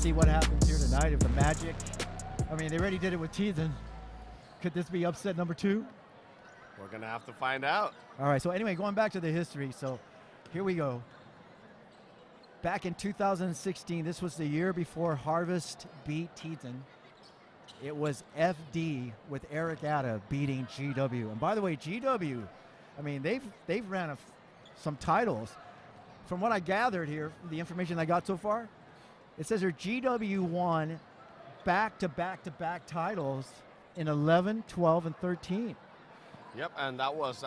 see what happens here tonight. If the Magic, I mean, they already did it with Teason. Could this be upset number 2? We're going to have to find out. All right, so anyway, going back to the history. So here we go. Back in 2016, this was the year before Harvest beat Teason. It was FD with Eric Atta beating GW. And by the way, GW, I mean, they've ran some titles. From what I gathered here, the information I got so far, it says here GW won back-to-back-to-back titles in 11, 12, and 13. Yep, and that was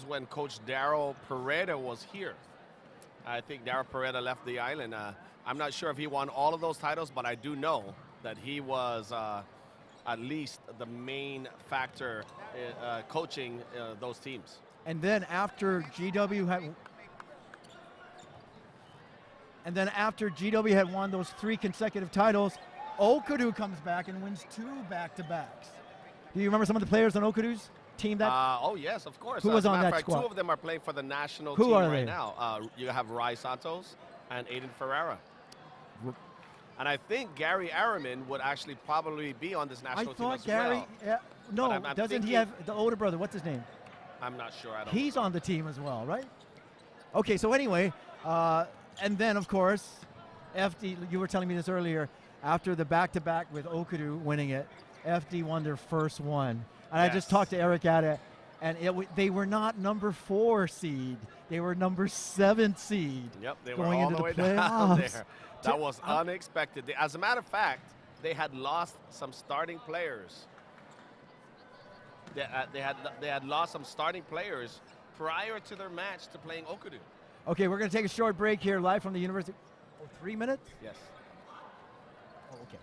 when Coach Daryl Pereda was here. I think Daryl Pereda left the island. I'm not sure if he won all of those titles, but I do know that he was at least the main factor coaching those teams. And then after GW had won those 3 consecutive titles, Okadu comes back and wins 2 back-to-backs. Do you remember some of the players on Okadu's team that? Oh yes, of course. Who was on that fact, squad? 2 of them are playing for the national Who team are right they? now. You have Rai Santos and Aiden Ferreira. And I think Gary Araman would actually probably be on this national team as well. No, I'm doesn't he have the older brother? What's his name? I'm not sure. I don't He's know. on the team as well, right? Okay, so anyway, and then of course, FD, you were telling me this earlier, after the back-to-back with Okadu winning it, FD won their first one. And I just talked to Eric Atta, and they were not number 4 seed. They were number 7 seed. Yep, they were going all into the way the down playoffs. there. That was unexpected. As a matter of fact, they had lost some starting players. They had lost some starting players prior to their match to playing Okadu. Okay, we're going to take a short break here live from the university. 3 minutes? Yes. Okay.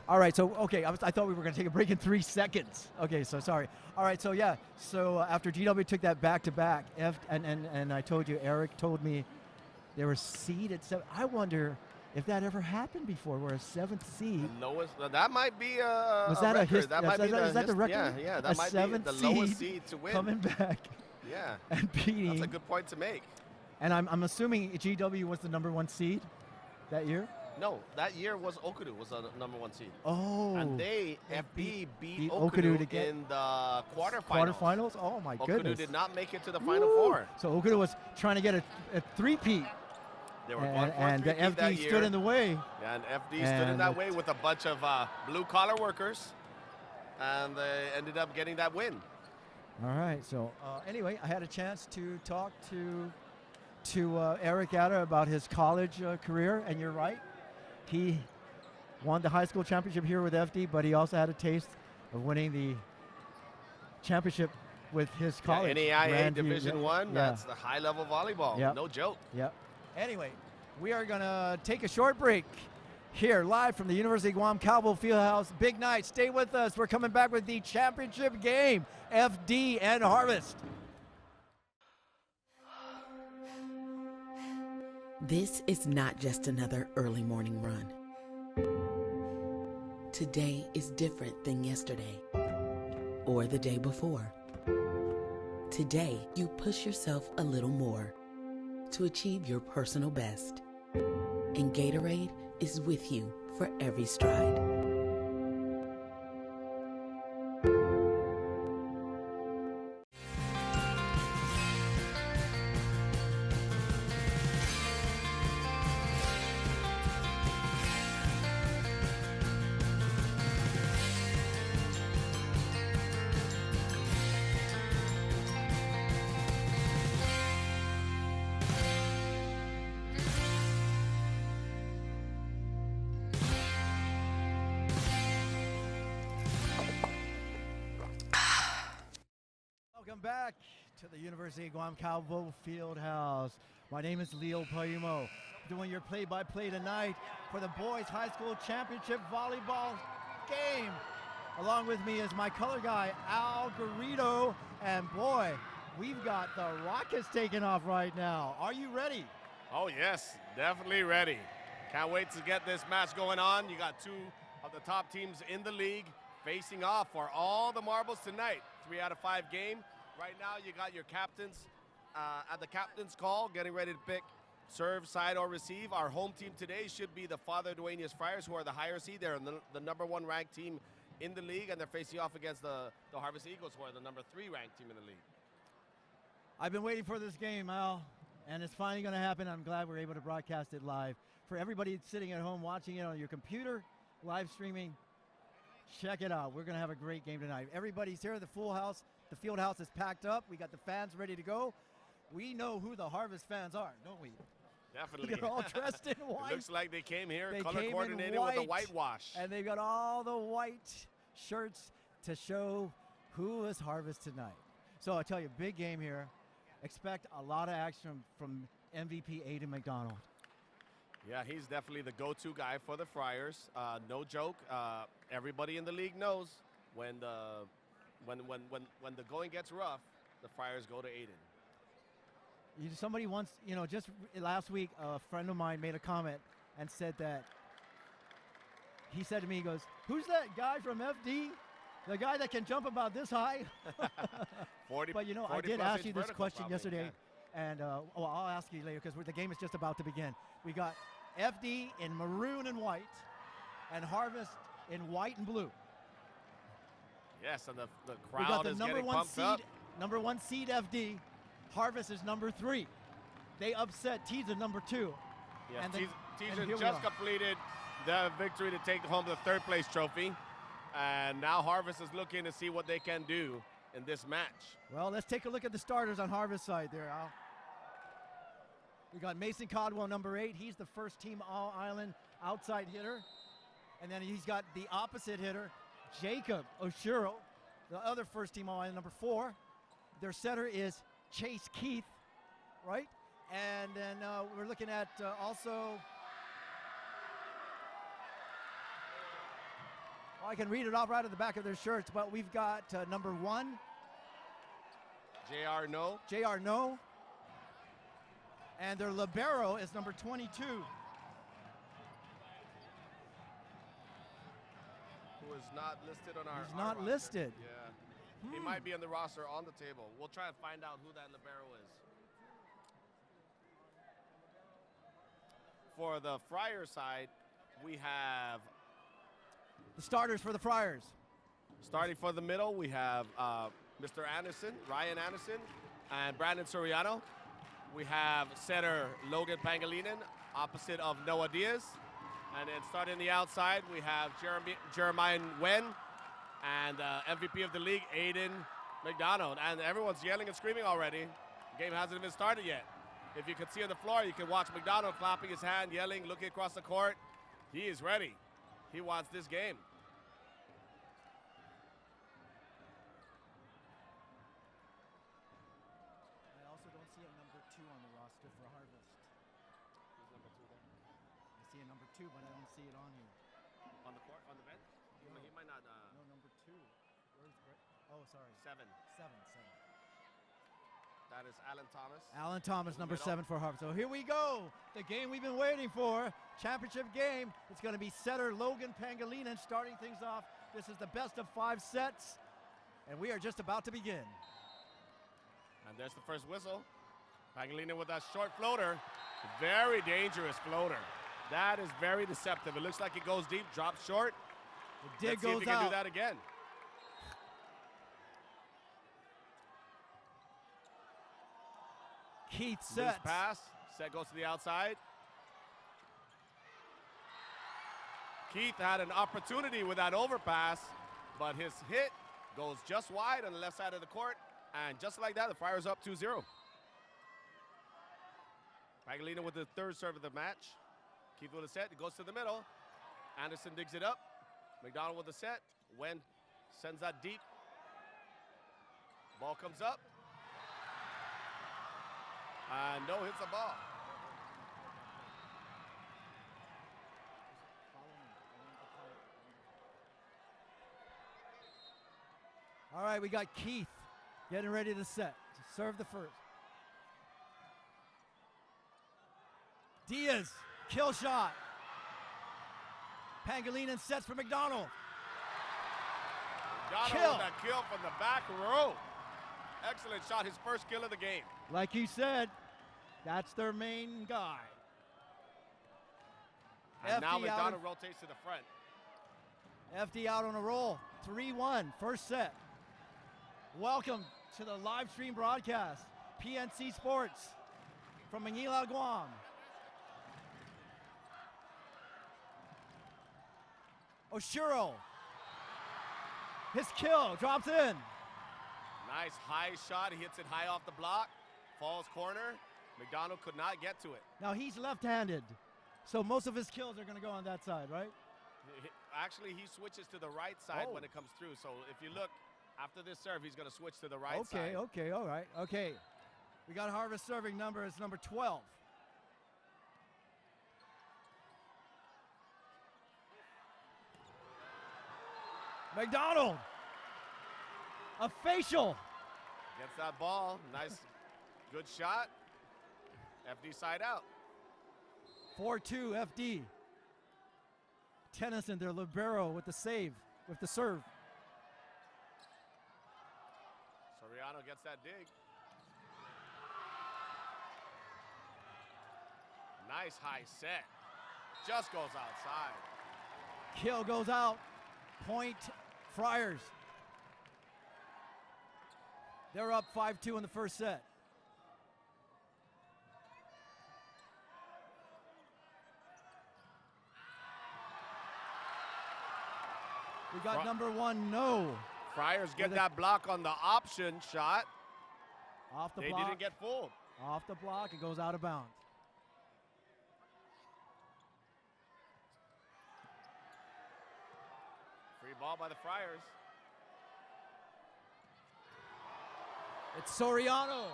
All right, so, okay, I thought we were going to take a break in 3 seconds. Okay, so sorry. All right, so yeah, so after GW took that back-to-back, and I told you, Eric told me they were seeded 7. I wonder if that ever happened before, where a 7th seed. The lowest, that might be a Was that record. Is that the record? Yeah, that might be the lowest seed to win. Coming back. Yeah. And beating. That's a good point to make. And I'm assuming GW was the number 1 seed that year? No, that year was Okadu was the number 1 seed. Oh. And FD beat Okadu Okadu to get in the quarterfinals. Quarterfinals? Oh my goodness. Okadu did not make it to the Final Four. So Okadu was trying to get a three-peat. They were going for and the FD stood in the way. Yeah, and FD stood in that way with a bunch of blue-collar workers, and they ended up getting that win. All right. So anyway, I had a chance to talk to Eric Atta about his college career, and you're right. He won the high school championship here with FD, but he also had a taste of winning the championship with his college. NAIA Division One. That's the high-level volleyball. Yep. No joke. Yep. Anyway, we are going to take a short break here live from the University of Guam Cowboy Fieldhouse. Big night. Stay with us. We're coming back with the championship game, FD and Harvest. This is not just another early morning run. Today is different than yesterday or the day before. Today, you push yourself a little more to achieve your personal best. And Gatorade is with you for every stride. Welcome back to the University of Guam Cowboy Fieldhouse. My name is Leo Payumo, doing your play-by-play tonight for the Boys High School Championship Volleyball game. Along with me is my color guy, Al Garrido, and boy, we've got the Rockets taking off right now. Are you ready? Oh yes, definitely ready. Can't wait to get this match going on. You got 2 of the top teams in the league facing off for all the marbles tonight. 3 out of 5 game. Right now you got your captains at the captain's call, getting ready to pick serve, side, or receive. Our home team today should be the Father Duenas Friars, who are the higher seed. They're the number 1 ranked team in the league, and they're facing off against the Harvest Eagles, who are the number 3 ranked team in the league. I've been waiting for this game, Al, and it's finally going to happen. I'm glad we're able to broadcast it live. For everybody sitting at home watching it on your computer, live streaming, check it out. We're going to have a great game tonight. Everybody's here. The full house, the field house is packed up. We got the fans ready to go. We know who the Harvest fans are, don't we? Definitely. They're all dressed in white. It looks like they came here They color came coordinated in with the white, whitewash. And they've got all the white shirts to show who is Harvest tonight. So I tell you, big game here. Expect a lot of action from MVP Aiden McDonald. Yeah, he's definitely the go-to guy for the Friars. No joke. Everybody in the league knows when the going gets rough, the Friars go to Aiden. Somebody once, just last week, a friend of mine made a comment and said that, he said to me, he goes, "Who's that guy from FD? The guy that can jump about this high?" 40, but I did ask you this question yesterday, and I'll ask you later because the game is just about to begin. We got FD in maroon and white, and Harvest in white and blue. Yes, and the We crowd got the is number getting one pumped up. seed, number 1 seed FD. Harvest is number 3. They upset Teaser number 2. Yes, And then- Teaser and here we just are. completed the victory to take home the 3rd place trophy. And now Harvest is looking to see what they can do in this match. Well, let's take a look at the starters on Harvest side there, Al. We got Mason Codwell, number 8. He's the first team All-Island outside hitter. And then he's got the opposite hitter, Jacob Oshiro, the other first team All-Island, number 4. Their setter is Chase Keith, right? And then we're looking at also, I can read it off right at the back of their shirts, but we've got number 1, JR No. JR No. And their libero is number 22. Who is not listed on our He's our not roster. listed. Yeah. He might be on the roster on the table. We'll try and find out who that libero is. For the Friar side, we have, The starters for the Friars. starting for the middle, we have Mr. Anderson, Ryan Anderson, and Brandon Soriano. We have setter Logan Pangilinan, opposite of Noah Diaz. And then starting the outside, we have Jeremiah Wen, and MVP of the league, Aiden McDonald. And everyone's yelling and screaming already. The game hasn't even started yet. If you can see on the floor, you can watch McDonald clapping his hand, yelling, looking across the court. He is ready. He wants this game. I also don't see a number 2 on the roster for Harvest. Who's number 2 there? I see a number 2, but I don't see it on here. On the court, on the bench? No. He might not. No, number 2. Where's Brett? Oh, sorry. 7. 7. That is Alan Thomas. Alan Thomas, number Middle. 7 for Harvest. So here we go. The game we've been waiting for. Championship game. It's going to be setter Logan Pangilinan starting things off. This is the best of 5 sets. And we are just about to begin. And there's the first whistle. Pangilinan with that short floater. Very dangerous floater. That is very deceptive. It looks like it goes deep, drops short. The dig Let's see if goes he can out. do that again. Keith Loose sets. pass. Set goes to the outside. Keith had an opportunity with that overpass, but his hit goes just wide on the left side of the court. And just like that, the Friars up 2-0. Pangilinan with the 3rd serve of the match. Keith with a set. It goes to the middle. Anderson digs it up. McDonald with the set. Wen sends that deep. Ball comes up. And no hits the ball. All right, we got Keith getting ready to set. To serve the first. Diaz, kill shot. Pangilinan sets for McDonald. McDonald Kill. with that kill from the back row. Excellent shot, his first kill of the game. Like you said, That's their main guy. And now FD out McDonald rotates to the front. FD out on a roll. 3-1, first set. Welcome to the live stream broadcast. PNC Sports from Manila, Guam. Oshiro. His kill drops in. Nice high shot. He hits it high off the block. Falls corner. McDonald could not get to it. Now he's left-handed, so most of his kills are going to go on that side, right? Actually, he switches to the right side when it comes through. So if you look, after this serve, he's going to switch to the right side. Okay, all right. Okay. We got Harvest serving number. It's number 12. McDonald. A facial. Gets that ball. Nice, good shot. FD side out. 4-2 FD. Tennyson, their libero with the save, with the serve. Soriano gets that dig. Nice high set. Just goes outside. Kill goes out. Point Friars. They're up 5-2 in the first set. We got number 1, no. Friars get that block on the option shot. Off the they block. They didn't get fooled. Off the block, it goes out of bounds. Free ball by the Friars. It's Soriano.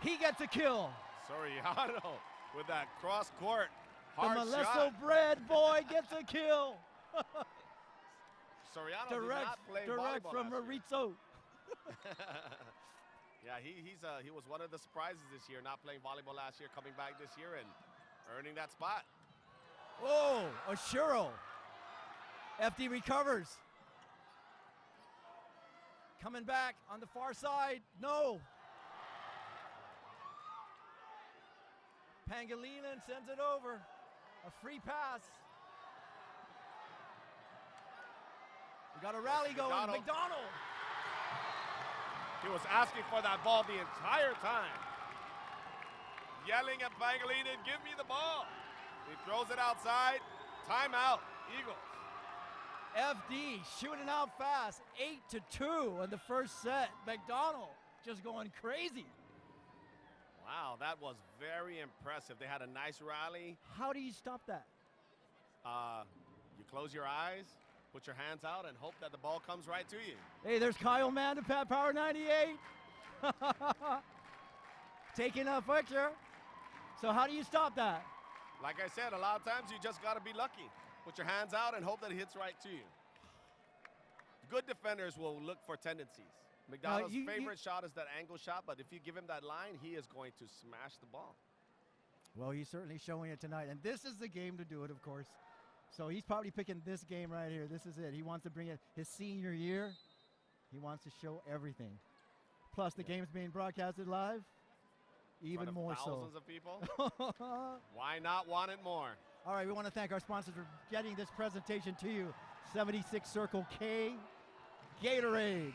He gets a kill. Soriano with that cross court hard the Molesto shot. bred boy gets a kill. Soriano did not play direct volleyball from last year. Maurizo. Yeah, he was one of the surprises this year, not playing volleyball last year, coming back this year and earning that spot. Oh, Oshiro. FD recovers. Coming back on the far side. No. Pangilinan sends it over. A free pass. We got a rally going. McDonald. He was asking for that ball the entire time. Yelling at Pangilinan, give me the ball. He throws it outside. Timeout, Eagles. FD shooting out fast. 8-2 in the first set. McDonald just going crazy. Wow, that was very impressive. They had a nice rally. How do you stop that? You close your eyes, put your hands out, and hope that the ball comes right to you. Hey, there's Kyle Mandapat, Power 98. Taking a picture. So how do you stop that? Like I said, a lot of times you just got to be lucky. Put your hands out and hope that it hits right to you. Good defenders will look for tendencies. McDonald's favorite shot is that angle shot, but if you give him that line, he is going to smash the ball. Well, he's certainly showing it tonight, and this is the game to do it, of course. So he's probably picking this game right here. This is it. He wants to bring it his senior year. He wants to show everything. Plus, the game's being broadcasted live. Even more so. Thousands of people. Why not want it more? All right, we want to thank our sponsors for getting this presentation to you. 76 Circle K, Gatorade,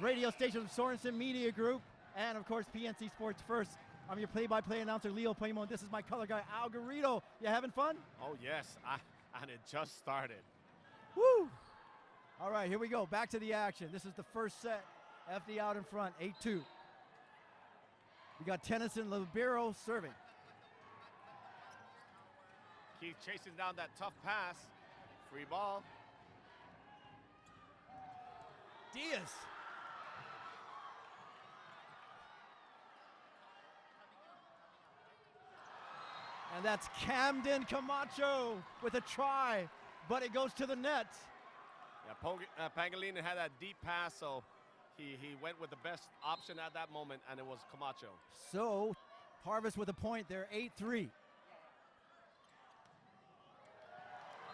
radio station of Sorensen Media Group, and of course PNC Sports First. I'm your play-by-play announcer, Leo Plamo, and this is my color guy, Al Garrido. You having fun? Oh, yes, and it just started. Woo! All right, here we go. Back to the action. This is the first set. FD out in front, 8-2. We got Tennyson Libero serving. Keith chasing down that tough pass. Free ball. Diaz. And that's Camden Camacho with a try, but it goes to the net. Yeah, Pangilinan had that deep pass, so he went with the best option at that moment, and it was Camacho. So Harvest with a point there, 8-3.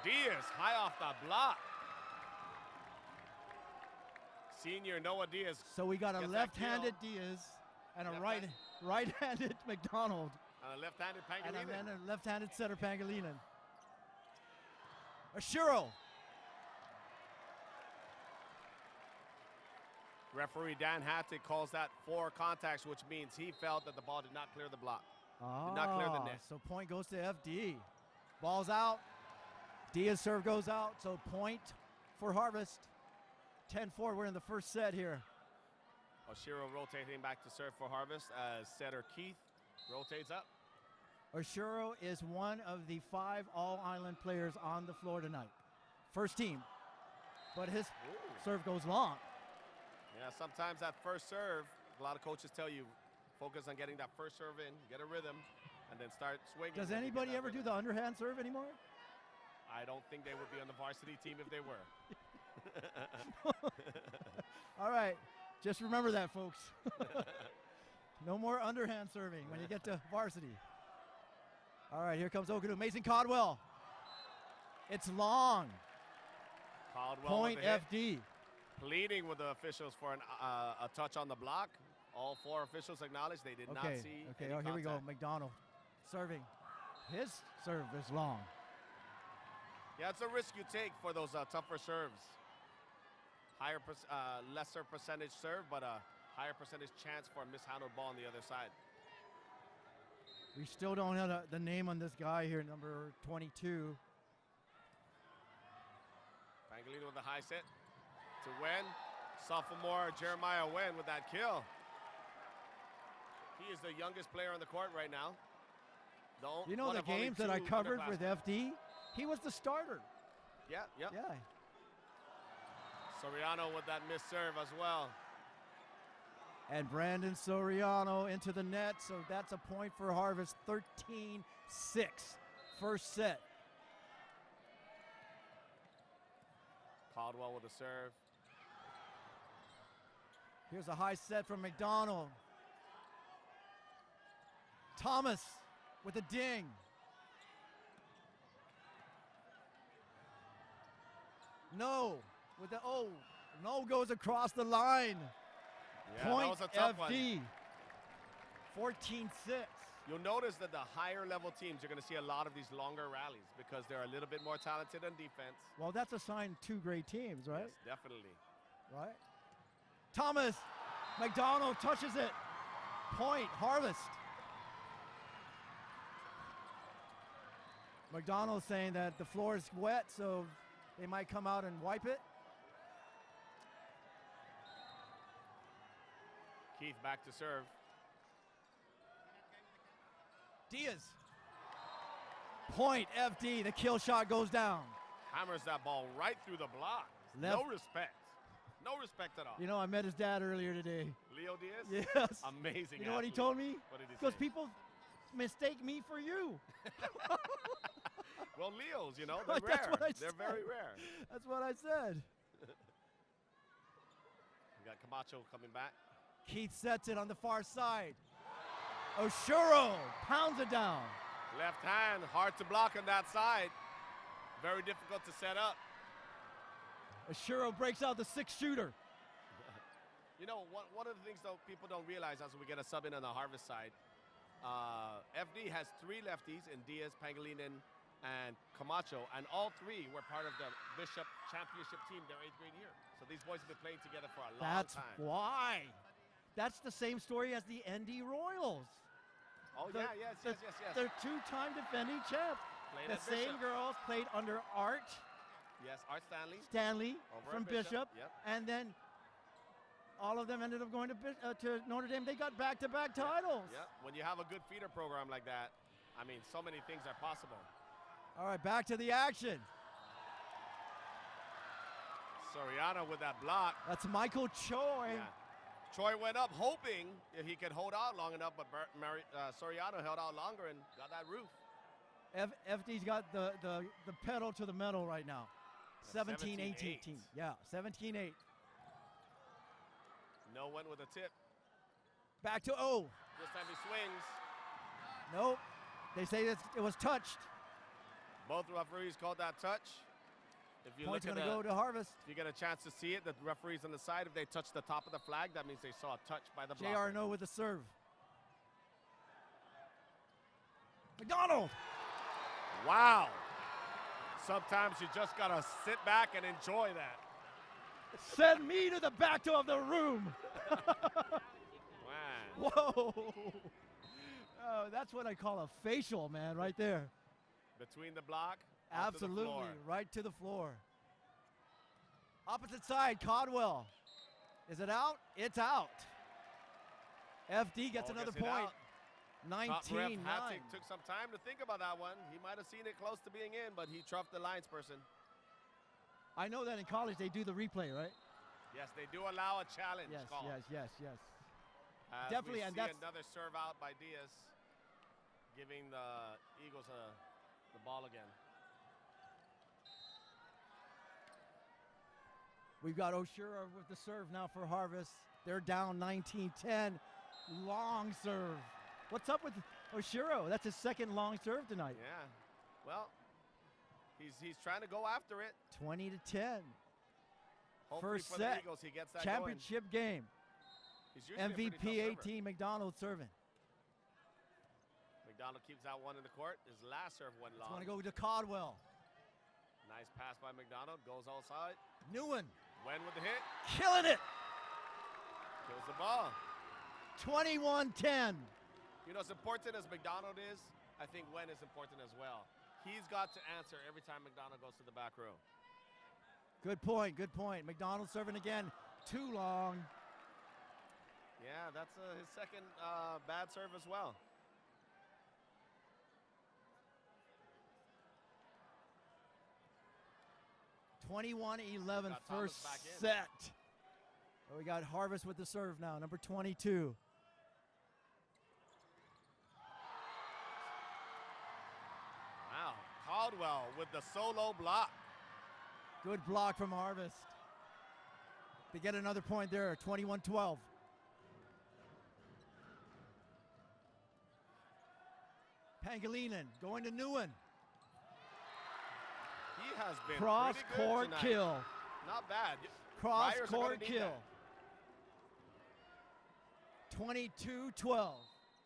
Diaz high off the block. Senior Noah Diaz. So we got a left-handed Diaz and a Left right-handed McDonald. And a left-handed And Pangilinan. then a left-handed setter Pangilinan. Ashiro. Referee Dan Hattick calls that 4 contacts, which means he felt that the ball did not clear the block. Did not clear the net. So point goes to FD. Ball's out. Diaz serve goes out. So point for Harvest. 10-4. We're in the first set here. Oshiro rotating back to serve for Harvest as setter Keith rotates up. Oshiro is one of the 5 all-island players on the floor tonight. First team. But his serve goes long. Yeah, sometimes that first serve, a lot of coaches tell you, focus on getting that first serve in, get a rhythm, and then start swinging. Does anybody ever do the underhand serve anymore? I don't think they would be on the varsity team if they were. All right. Just remember that, folks. No more underhand serving when you get to varsity. All right, here comes Okunu. Mason Caldwell. It's long. Caldwell Point with the hit. FD. Pleading with the officials for a touch on the block. All 4 officials acknowledged they did not see Okay, any here we go. contact. McDonald serving. His serve is long. Yeah, it's a risk you take for those tougher serves. Lesser percentage serve, but a higher percentage chance for a mishandled ball on the other side. We still don't have the name on this guy here, number 22. Pangilinan with the high set to Wen. Sophomore Jeremiah Wen with that kill. He is the youngest player on the court right now. You know the games that I covered with FD? He was the starter. Yeah. Yeah. Soriano with that missed serve as well. And Brandon Soriano into the net, so that's a point for Harvest. 13-6, first set. Caldwell with the serve. Here's a high set from McDonald. Thomas with a ding. No, with the no goes across the line. Yeah, Point that was a tough FD. one. 14-6. You'll notice that the higher level teams, you're going to see a lot of these longer rallies because they're a little bit more talented on defense. Well, that's a sign 2 great teams, right? Yes, definitely. Right. Thomas, McDonald touches it. Point, Harvest. McDonald saying that the floor is wet, so they might come out and wipe it. Keith back to serve. Diaz. Point, FD. The kill shot goes down. Hammers that ball right through the block. Left. No respect. No respect at all. You know, I met his dad earlier today. Leo Diaz? Yes. Amazing. You know what he athlete. told me? What did he Because say? people mistake me for you. Well, Leos, you know, they're That's rare. what I They're said. very rare. That's what I said. We got Camacho coming back. Keith sets it on the far side. Oshiro pounds it down. Left hand, hard to block on that side. Very difficult to set up. Oshiro breaks out the 6th shooter. You know, one of the things though people don't realize as we get a sub in on the Harvest side, FD has 3 lefties in Diaz, Pangilinan, and Camacho, and all 3 were part of the Bishop Championship team their 8th grade year. So these boys have been playing together for a long That's time. why. That's the same story as the ND Royals. Oh, The- yes. They're 2-time defending champs. Played The at same Bishop. girls played under Art Yes, Art Stanley. Stanley Over from at Bishop, Bishop, yep. and then all of them ended up going to Notre Dame. They got back-to-back titles. Yeah, when you have a good feeder program like that, I mean, so many things are possible. All right, back to the action. Soriano with that block. That's Michael Choi. Yeah. Troy went up hoping if he could hold out long enough, but Soriano held out longer and got that roof. FD's got the pedal to the metal right now. 17-18. 17-8. Yeah, 17-8. No one with a tip. Back to This time he swings. Nope. They say it was touched. Both referees called that touch. If you Point's look going at to go to Harvest. if you get a chance to see it, the referee's on the side. If they touch the top of the flag, that means they saw a touch by the blocker. J.R. No with the serve. McDonald. Wow. Sometimes you just got to sit back and enjoy that. Send me to the back of the room. Wow. Whoa. Oh, that's what I call a facial, man, right there. Between the block. Absolutely, onto the floor. right to the floor. Opposite side, Caldwell. Is it out? It's out. FD gets Ball another gets it point. out. Top ref 19-9. took some time to think about that one. He might have seen it close to being in, but he truffed the lines person. I know that in college they do the replay, right? Yes, they do allow a challenge Yes, call. yes. As Definitely, we and see that's another serve out by Diaz, giving the Eagles the ball again. We've got Oshura with the serve now for Harvest. They're down 19-10. Long serve. What's up with Oshiro? That's his second long serve tonight. Yeah, well, he's trying to go after it. 20-10. Hopefully First for set. the Eagles, he gets that Championship game. going. He's usually a pretty tough MVP server. 18, McDonald serving. McDonald keeps that one in the court. His last serve went long. Want to go to Caldwell. Nice pass by McDonald. Goes outside. Newen. Wen with the hit. Killing it. Kills the ball. 21-10. You know, as important as McDonald is, I think Wen is important as well. He's got to answer every time McDonald goes to the back row. Good point, good point. McDonald serving again. Too long. Yeah, that's his second bad serve as well. (21-11) first set. Oh, we got Harvest with the serve now, number 22. Wow, Caldwell with the solo block. Good block from Harvest. They get another point there, 21-12. Pangilinan going to Newen. He has been Cross pretty good court tonight. kill. Not bad. Cross Friars are gonna court need kill. that. 22-12.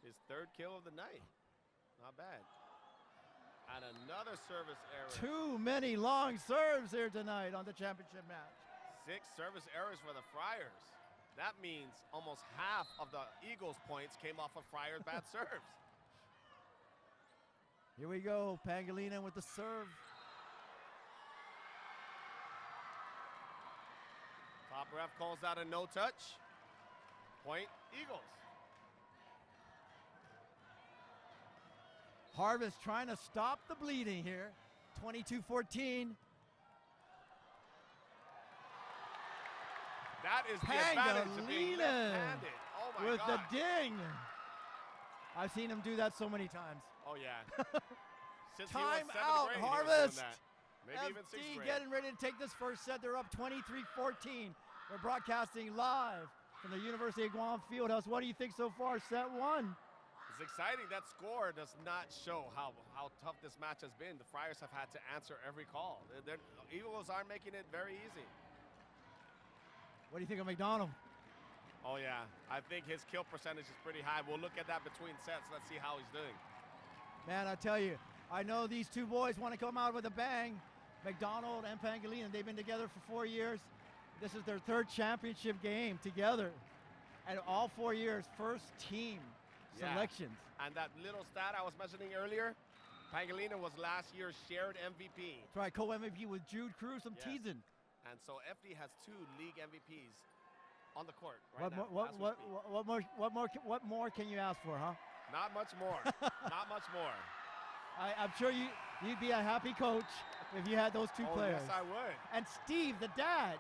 His third kill of the night. Not bad. And another service error. Too many long serves here tonight on the championship match. 6 service errors for the Friars. That means almost half of the Eagles' points came off of Friars' bad serves. Here we go, Pangilinan with the serve. Top ref calls out a no touch. Point Eagles. Harvest trying to stop the bleeding here. 22-14. That is the advantage of being Pangilinan left-handed. Oh my with God. the ding. I've seen him do that so many times. Oh yeah. Since Time he was out, 7th grade, he was Harvest. doing that. Maybe even 6th FD grade. getting ready to take this first set. They're up 23-14. We're broadcasting live from the University of Guam Fieldhouse. What do you think so far, set one? It's exciting. That score does not show how tough this match has been. The Friars have had to answer every call. The Eagles aren't making it very easy. What do you think of McDonald? Oh yeah, I think his kill percentage is pretty high. We'll look at that between sets. Let's see how he's doing. Man, I tell you, I know these two boys want to come out with a bang. McDonald and Pangilinan, they've been together for 4 years. This is their 3rd championship game together. And all 4 years, first team selections. And that little stat I was mentioning earlier, Pangilinan was last year's shared MVP. That's right, co-MVP with Jude Cruz from Yes. Teason. And so FD has 2 league MVPs on the court right What, now. more, as we speak. what more can you ask for, huh? Not much more. Not much more. I'm sure you'd be a happy coach if you had those 2 players. Yes, I would. And Steve, the dad,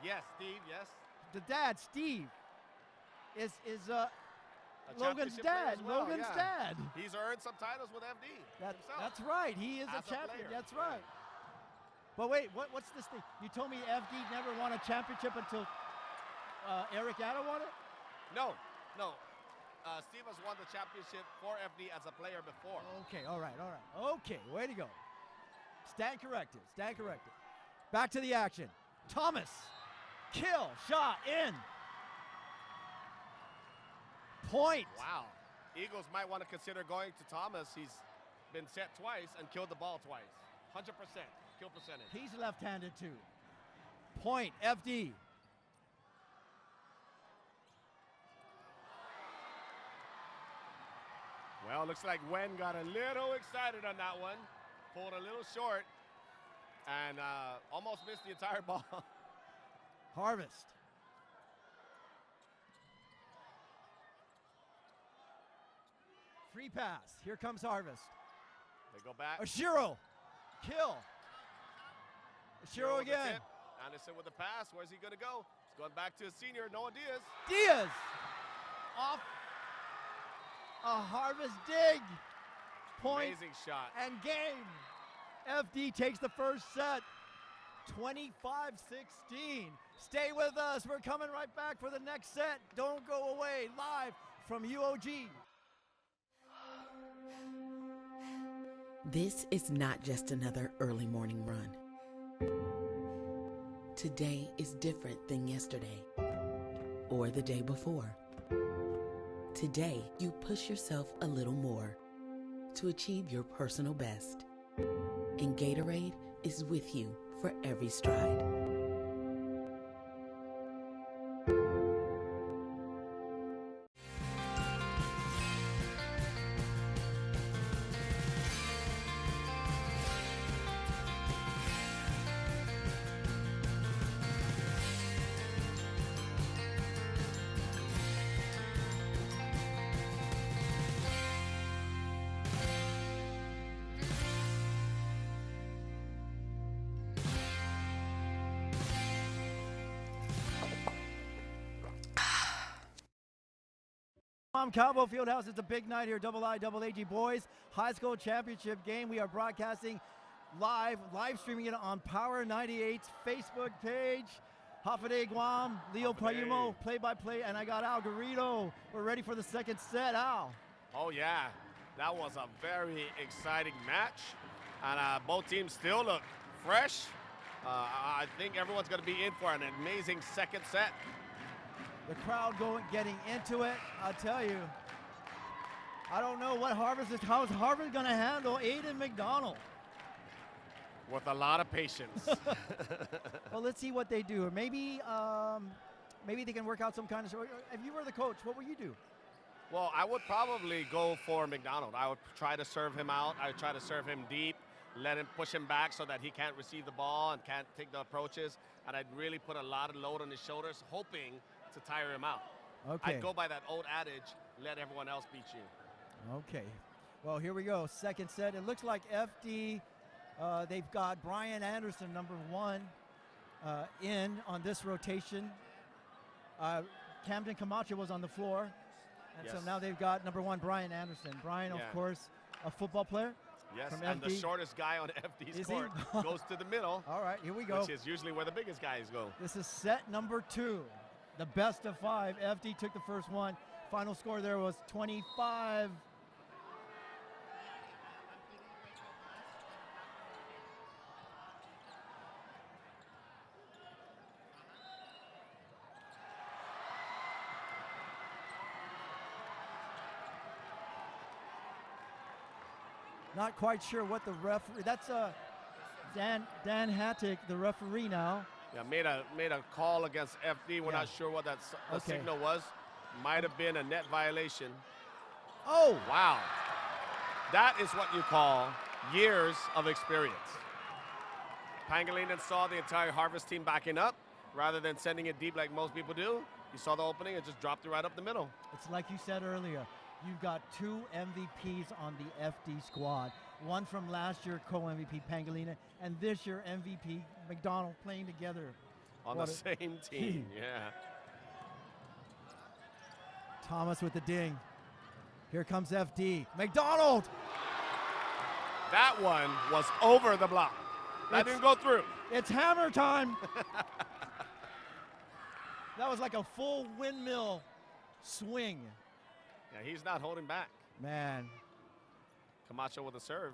Yes, Steve, yes. the dad, Steve, is A Logan's championship player dad. as well, Logan's yeah. dad. He's earned some titles with FD himself. That's right. He is a As a champion. player. That's right. But wait, what's this thing? You told me FD never won a championship until Eric Addo won it? No. Steve has won the championship for FD as a player before. Okay, all right. Okay, way to go. Stand corrected. Stand corrected. Back to the action. Thomas. Kill. Shot. In. Point. Wow. Eagles might want to consider going to Thomas. He's been set twice and killed the ball twice. 100% kill percentage. He's left-handed too. Point. FD. Well, looks like Wen got a little excited on that one. Pulled a little short and almost missed the entire ball. Harvest. Free pass. Here comes Harvest. They go back. Oshiro. Kill. Oshiro with the again. tip. Anderson with the pass. Where's he going to go? He's going back to his senior, Noah Diaz. Diaz. Off. A Harvest dig. Point Amazing shot. and game. FD takes the first set. 25-16. Stay with us. We're coming right back for the next set. Don't go away. Live from UOG. This is not just another early morning run. Today is different than yesterday or the day before. Today, you push yourself a little more to achieve your personal best. And Gatorade is with you for every stride. Cabo Fieldhouse, it's a big night here. IIAAG boys high school championship game. We are broadcasting live streaming it on Power 98's Facebook page. Hafide Guam, Leo Payumo, play-by-play, and I got Al Garrido. We're ready for the second set. Al. Oh, yeah. That was a very exciting match. And both teams still look fresh. I think everyone's going to be in for an amazing second set. The crowd getting into it. I'll tell you, I don't know what how's Harvard going to handle Aiden McDonald. With a lot of patience. Well, let's see what they do. Or maybe they can work out some kind of. If you were the coach, what would you do? Well, I would probably go for McDonald. I would try to serve him out. I would try to serve him deep, let him push him back so that he can't receive the ball and can't take the approaches. And I'd really put a lot of load on his shoulders, hoping to tire him out. Okay. I'd go by that old adage, let everyone else beat you. Okay. Well, here we go. Second set. It looks like FD, they've got Brian Anderson, number 1, in on this rotation. Camden Camacho was on the floor. And so now they've got number 1, Brian Anderson. Brian, of course, a football player. Yes, from and FD. the shortest guy on FD's Is court he? goes to the middle. All right, here we go. Which is usually where the biggest guys go. This is set number 2, the best of 5. FD took the first one. Final score there was 25. Not quite sure what the referee. That's Dan Hattick, the referee now. Yeah, made a call against FD. We're not sure what that signal was. Might have been a net violation. Oh! Wow. That is what you call years of experience. Pangilinan saw the entire Harvest team backing up. Rather than sending it deep like most people do, he saw the opening and just dropped it right up the middle. It's like you said earlier. You've got 2 MVPs on the FD squad. One from last year, co-MVP Pangilinan, and this year MVP McDonald playing together. On the same team, yeah. Thomas with the ding. Here comes FD. McDonald! That one was over the block. That didn't go through. It's hammer time. That was like a full windmill swing. Yeah, he's not holding back. Man. Camacho with a serve.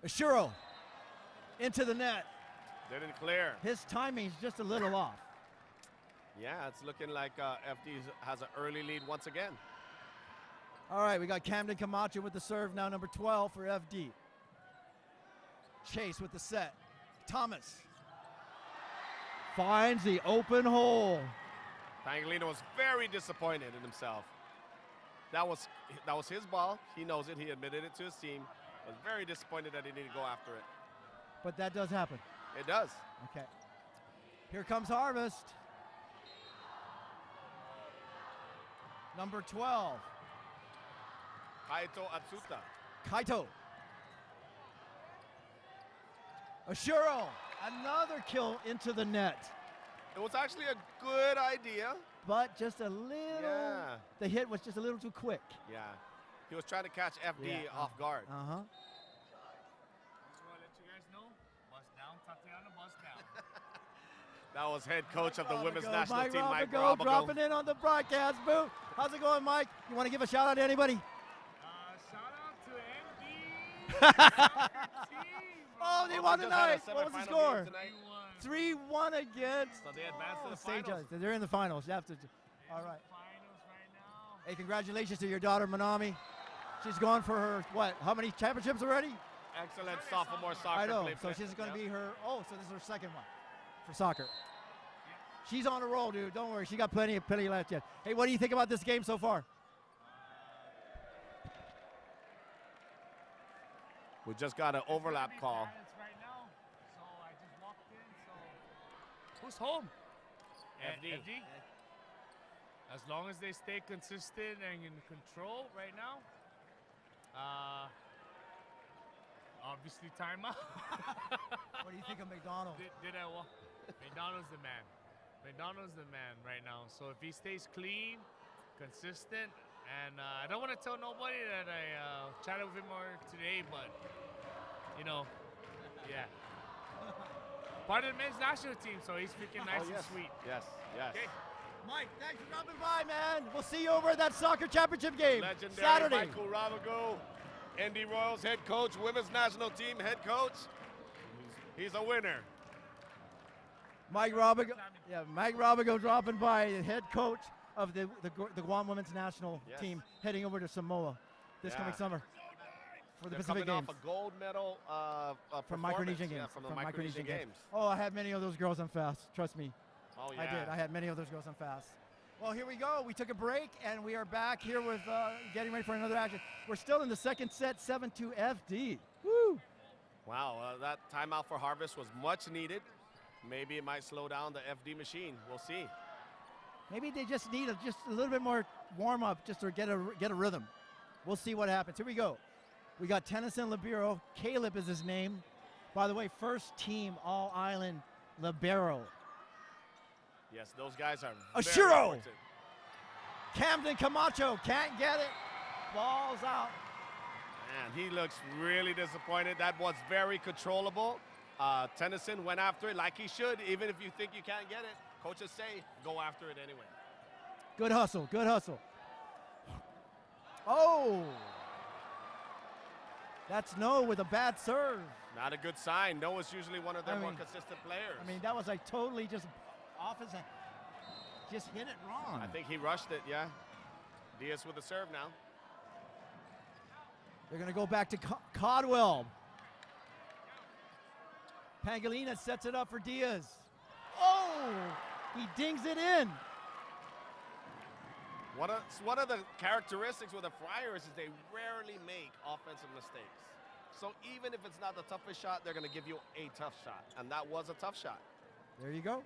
Ashuro into the net. Didn't clear. His timing's just a little off. Yeah, it's looking like FD has an early lead once again. All right, we got Camden Camacho with the serve now, number 12 for FD. Chase with the set. Thomas finds the open hole. Pangolino was very disappointed in himself. That was his ball. He knows it. He admitted it to his team. Was very disappointed that he didn't go after it. But that does happen. It does. Okay. Here comes Harvest. Number 12, Kaito Atsuta. Kaito. Ashuro, another kill into the net. It was actually a good idea. But just a little, Yeah. the hit was just a little too quick. Yeah. He was trying to catch FD off guard. Uh-huh. Just want to let you guys know, bust down, Tatiana, bust down. That was head coach of the women's Robigo, national team, Mike Robigo, Robigo. dropping in on the broadcast booth. How's it going, Mike? You want to give a shout out to anybody? Shout out to MD. Oh, they Oh, won we just had a tonight. What was the semifinal score? game tonight. 3-1 against So they advanced to the St. finals. John's. They're in the finals. You have to. All right. Finals right now. Hey, congratulations to your daughter, Manami. She's gone for her, what, how many championships already? Excellent sophomore soccer. I know. play So fit. she's going to Yep. be her, so this is her second one for soccer. She's on a roll, dude. Don't worry. She got plenty left yet. Hey, what do you think about this game so far? We just got an overlap call. Right now, so I just walked in. So who's home? FD. As long as they stay consistent and in control right now, obviously timeout. What do you think of McDonald? Did I walk? McDonald's the man. McDonald's the man right now. So if he stays clean, consistent, and I don't want to tell nobody that I chatted with him more today, but you know, yeah. Part of the men's national team, so he's freaking nice and sweet. Yes, yes. Okay. Mike, thanks for dropping by, man. We'll see you over at that soccer championship game Legendary Saturday. Michael Ravago, ND Royals head coach, women's national team head coach. He's a winner. Mike Robigo dropping by, the head coach of the Guam women's national team, heading over to Samoa this coming summer for the They're Pacific coming Games. off a gold medal From performance. Micronesian Games. Yeah, from the Micronesian Games. Oh, I had many of those girls on fast. Trust me. Oh, yeah. I did. I had many of those girls on fast. Well, here we go. We took a break, and we are back here with getting ready for another action. We're still in the second set, 7-2 FD. Woo! Wow, that timeout for Harvest was much needed. Maybe it might slow down the FD machine. We'll see. Maybe they just need just a little bit more warm-up just to get a rhythm. We'll see what happens. Here we go. We got Tennyson Libero. Caleb is his name. By the way, first team All-Island Libero. Yes, those guys are Ashuro! very important. Camden Camacho can't get it. Ball's out. Man, he looks really disappointed. That was very controllable. Tennyson went after it like he should, even if you think you can't get it. Coaches say, go after it anyway. Good hustle, good hustle. Oh! That's No with a bad serve. Not a good sign. Noah's usually one of their I more mean- consistent players. I mean, that was like totally just off his hand. Just hit it wrong. I think he rushed it, yeah. Diaz with the serve now. They're going to go back to Codwell. Pangolina sets it up for Diaz. Oh! He dings it in. One of the characteristics with the Friars is they rarely make offensive mistakes. So even if it's not the toughest shot, they're going to give you a tough shot. And that was a tough shot. There you go.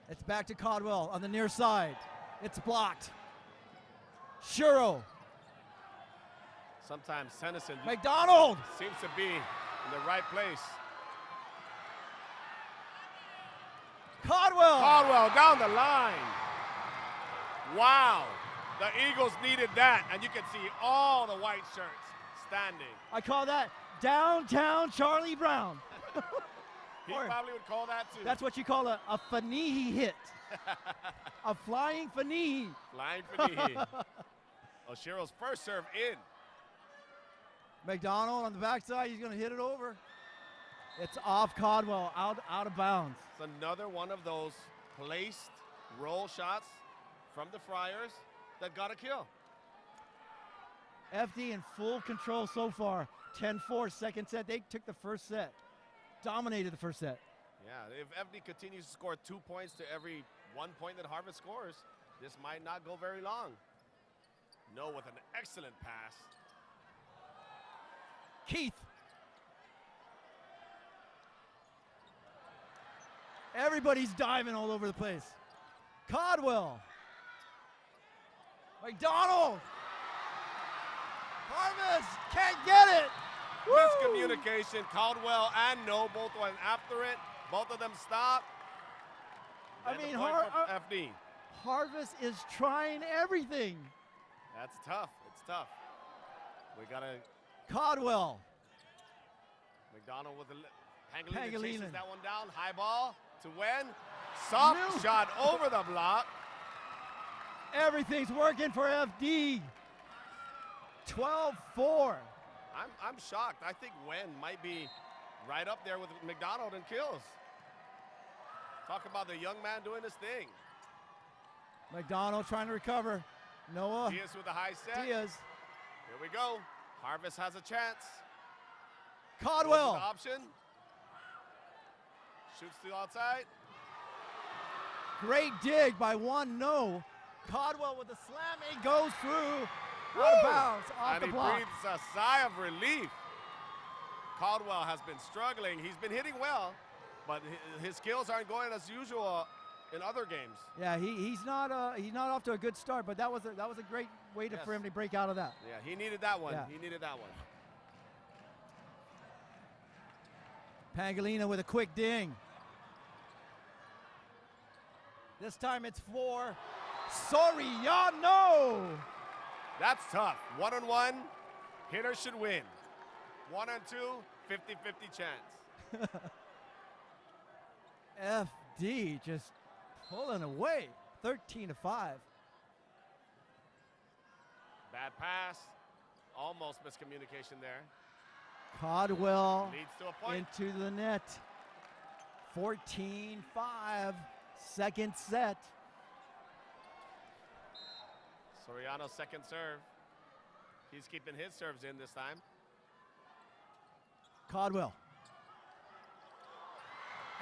It's back to Codwell on the near side. It's blocked. Shuro. Sometimes Tennyson McDonald. seems to be in the right place. Codwell. Caldwell down the line. Wow. The Eagles needed that, and you can see all the white shirts standing. I call that downtown Charlie Brown. He Or- probably would call that too. That's what you call a Fanihi hit. A flying Fanihi. Flying Fanihi. Oshiro's first serve in. McDonald on the backside. He's going to hit it over. It's off Caldwell, out of bounds. It's another one of those placed roll shots from the Friars that got a kill. FD in full control so far. 10-4, second set. They took the first set. Dominated the first set. Yeah, if FD continues to score 2 points to every 1 point that Harvest scores, this might not go very long. No, with an excellent pass. Keith. Everybody's diving all over the place. Caldwell. McDonald. Harvest can't get it. Woo! Miscommunication. Caldwell and No both went after it. Both of them stopped. I Then mean, the point for FD. Harvest is trying everything. That's tough. It's tough. We got to Caldwell. McDonald with the Pangolin Pangolin. chases that one down. High ball to Wen. Soft shot over the block. Everything's working for FD. 12-4. I'm shocked. I think Wen might be right up there with McDonald in kills. Talk about the young man doing his thing. McDonald trying to recover. Noah. Diaz with the high set. Diaz. Here we go. Harvest has a chance. Caldwell. Goes to the option. Shoots to the outside. Great dig by one. No. Caldwell with the slam. It goes through. Out of bounds. Off And the he block. breathes a sigh of relief. Caldwell has been struggling. He's been hitting well, but his skills aren't going as usual in other games. Yeah, he's not off to a good start, but that was a great way for him to break out of that. Yeah, he needed that one. Yeah. He needed that one. Pangolina with a quick ding. This time it's for Soriano. That's tough. One-on-one, hitter should win. 1-on-2, 50-50 chance. FD just pulling away. 13-5. Bad pass. Almost miscommunication there. Caldwell Leads to a point. into the net. 14-5. Second set. Soriano's second serve. He's keeping his serves in this time. Caldwell.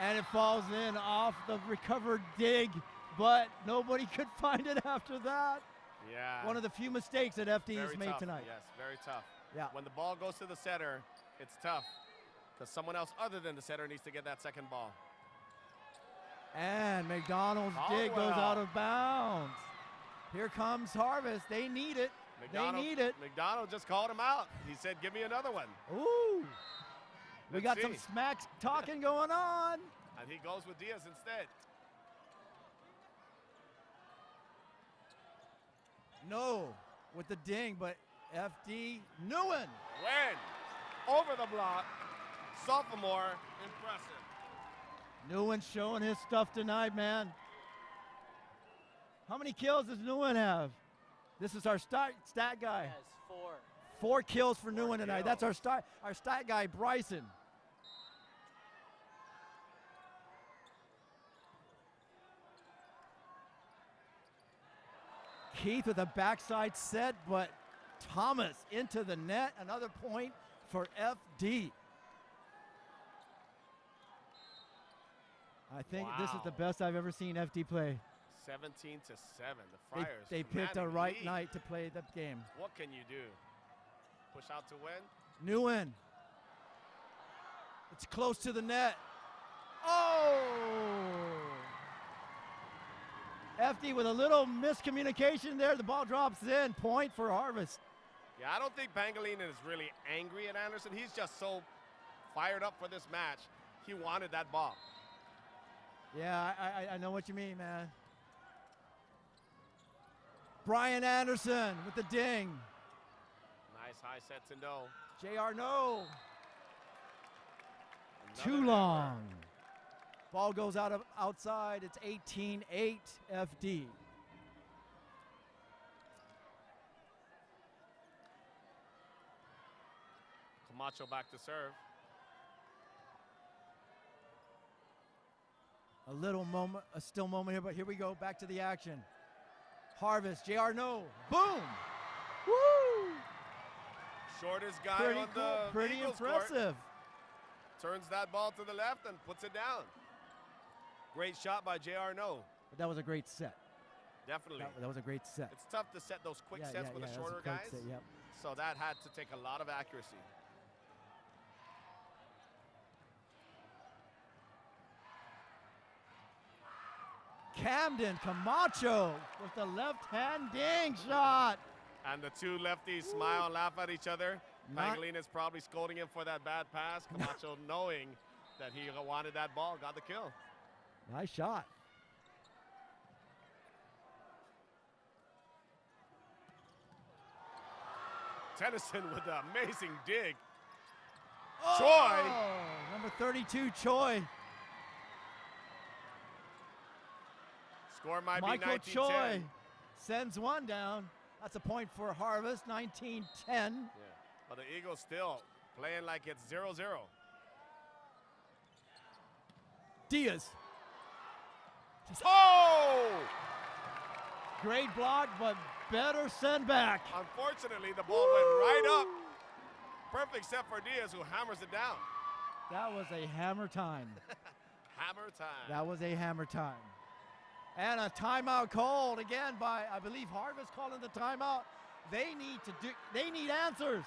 And it falls in off the recovered dig, but nobody could find it after that. Yeah. One of the few mistakes that FD has Very made tough. tonight. Yes, very tough. Yeah. When the ball goes to the setter, it's tough because someone else other than the setter needs to get that second ball. And McDonald's dig goes Caldwell. out of bounds. Here comes Harvest. They need it. They need it. McDonald just called him out. He said, give me another one. Ooh. We Let's got some see. smack talking going on. And he goes with Diaz instead. No with the ding, but FD Newen. Wen over the block. Sophomore, impressive. Newen showing his stuff tonight, man. How many kills does Newen have? This is our stat guy. Yes, 4. 4 kills for Newen Four tonight. That's our stat guy, Bryson. Keith with a backside set, but Thomas into the net. Another point for FD. I think this is the Wow. best I've ever seen FD play. 17-7. The They, Friars. they picked a commanding right lead. night to play the game. What can you do? Push out to win. Newen. It's close to the net. Oh! FD with a little miscommunication there. The ball drops in. Point for Harvest. Yeah, I don't think Pangolin is really angry at Anderson. He's just so fired up for this match. He wanted that ball. Yeah, I know what you mean, man. Brian Anderson with the ding. Nice high set to no. JR no. Another Too error. long. Ball goes outside. It's 18-8 FD. Camacho back to serve. A little moment, a still moment here, but here we go, back to the action. Harvest, JR no, boom! Woo! Shortest guy Pretty on cool, the pretty Eagles court. impressive. Turns that ball to the left and puts it down. Great shot by JR No. But that was a great set. Definitely. That was a great set. It's tough to set those quick sets with the that was a shorter quick guys. set, yep. So that had to take a lot of accuracy. Camden Camacho with the left-hand ding shot. And the two lefties smile and laugh at each other. Not- Pangilinan is probably scolding him for that bad pass. Camacho knowing that he wanted that ball, got the kill. Nice shot. Tennyson with an amazing dig. Oh, number 32, Choi. Score might Michael be 19-10. Choi sends one down. That's a point for Harvest, 19-10. Yeah. But the Eagles still playing like it's 0-0. Diaz. Oh! Great block, but better send back. Unfortunately, the ball went right up. Perfect set for Diaz, who hammers it down. That was a hammer time. Hammer time. That was a hammer time. And a timeout called again by, I believe, Harvest calling the timeout. They need answers.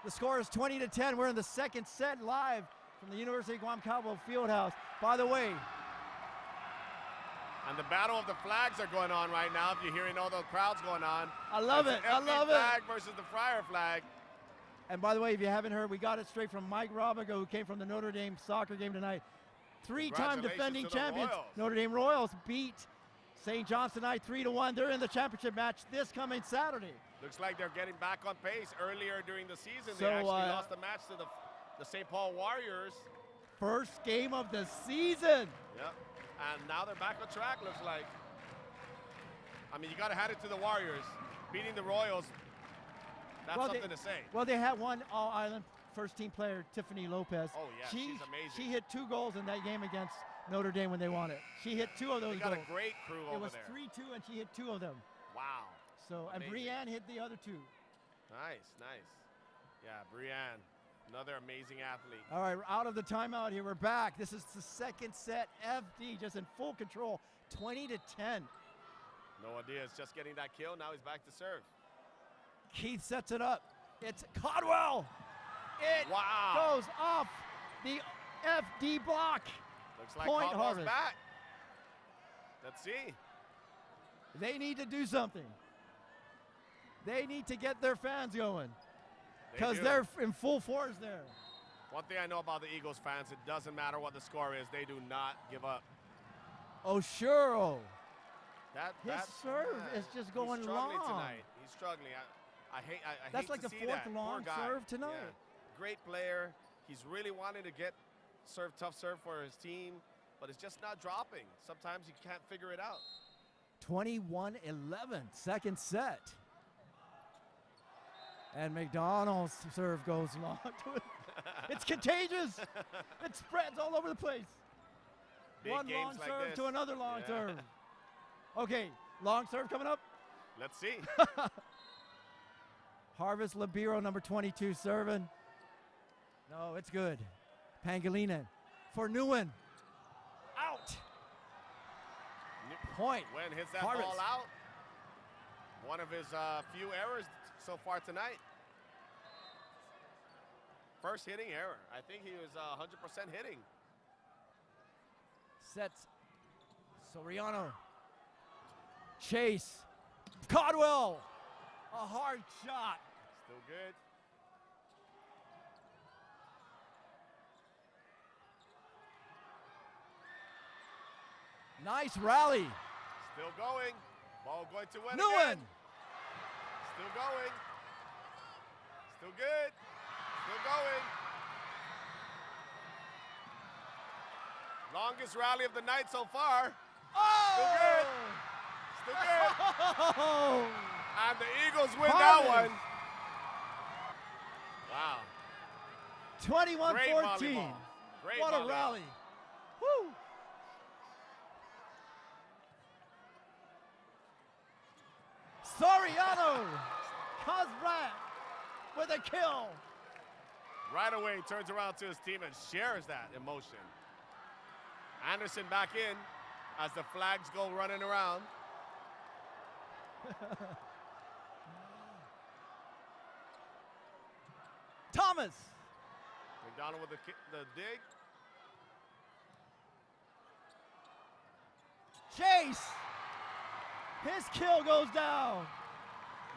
The score is 20-10. We're in the second set live from the University of Guam Cabo Fieldhouse. By the way, And the battle of the flags are going on right now. If you're hearing all the crowds going on. I love It's it. the I FD love it. flag versus the Friar flag. And by the way, if you haven't heard, we got it straight from Mike Robigo, who came from the Notre Dame soccer game tonight. Three-time Congratulations defending to the champions. Royals. Notre Dame Royals beat St. John's tonight 3-1. They're in the championship match this coming Saturday. Looks like they're getting back on pace. Earlier during the season, So, they actually lost the match to the St. Paul Warriors. First game of the season. Yep. And now they're back on track, looks like. I mean, you got to hand it to the Warriors. Beating the Royals, that's Well, something to say. Well, they had one All-Island first-team player, Tiffany Lopez. Oh, yeah, she's amazing. She hit 2 goals in that game against Notre Dame when they won it. She hit 2 of those They got goals. a great crew It over was there. 3-2, and she hit 2 of them. Wow. So, and Amazing. Brianne hit the other 2. Nice, nice. Yeah, Brianne, another amazing athlete. All right, we're out of the timeout here. We're back. This is the second set. FD just in full control, 20-10. No idea. It's just getting that kill. Now he's back to serve. Keith sets it up. It's Codwell. It Wow. goes off the FD block. Looks like Point Caldwell's Harvest. back. Let's see. They need to do something. They need to get their fans going because do. they're in full force there. One thing I know about the Eagles fans, it doesn't matter what the score is. They do not give up. Oshuro. His serve is just going he's struggling long. tonight. He's struggling. I hate That's hate like to the see 4th that. long Poor guy. serve tonight. Yeah. Great player. He's really wanting to get tough serve for his team, but it's just not dropping. Sometimes you can't figure it out. 21-11, second set. And McDonald's serve goes long. It's contagious. It spreads all over the place. Big One games long like serve this. to another long Yeah. serve. Okay, long serve coming up. Let's see. Harvest Libero, number 22, serving. No, it's good. Pangilinan for Nguyen. Out. Point. When hits that Harvest. ball out. One of his few errors so far tonight. First hitting error. I think he was 100% hitting. Sets. Soriano. Chase. Codwell. A hard shot. Still good. Nice rally. Still going. Ball going to win Nguyen. again. Still going. Still good. Still going. Longest rally of the night so far. Still good. Still good. Oh! And the Eagles win Harvest. that one. Wow. 21-14. Great volleyball. Great What a volleyball. rally. Woo! Soriano comes back with a kill. Right away, turns around to his team and shares that emotion. Anderson back in as the flags go running around. Thomas. McDonald with the dig. Chase. His kill goes down.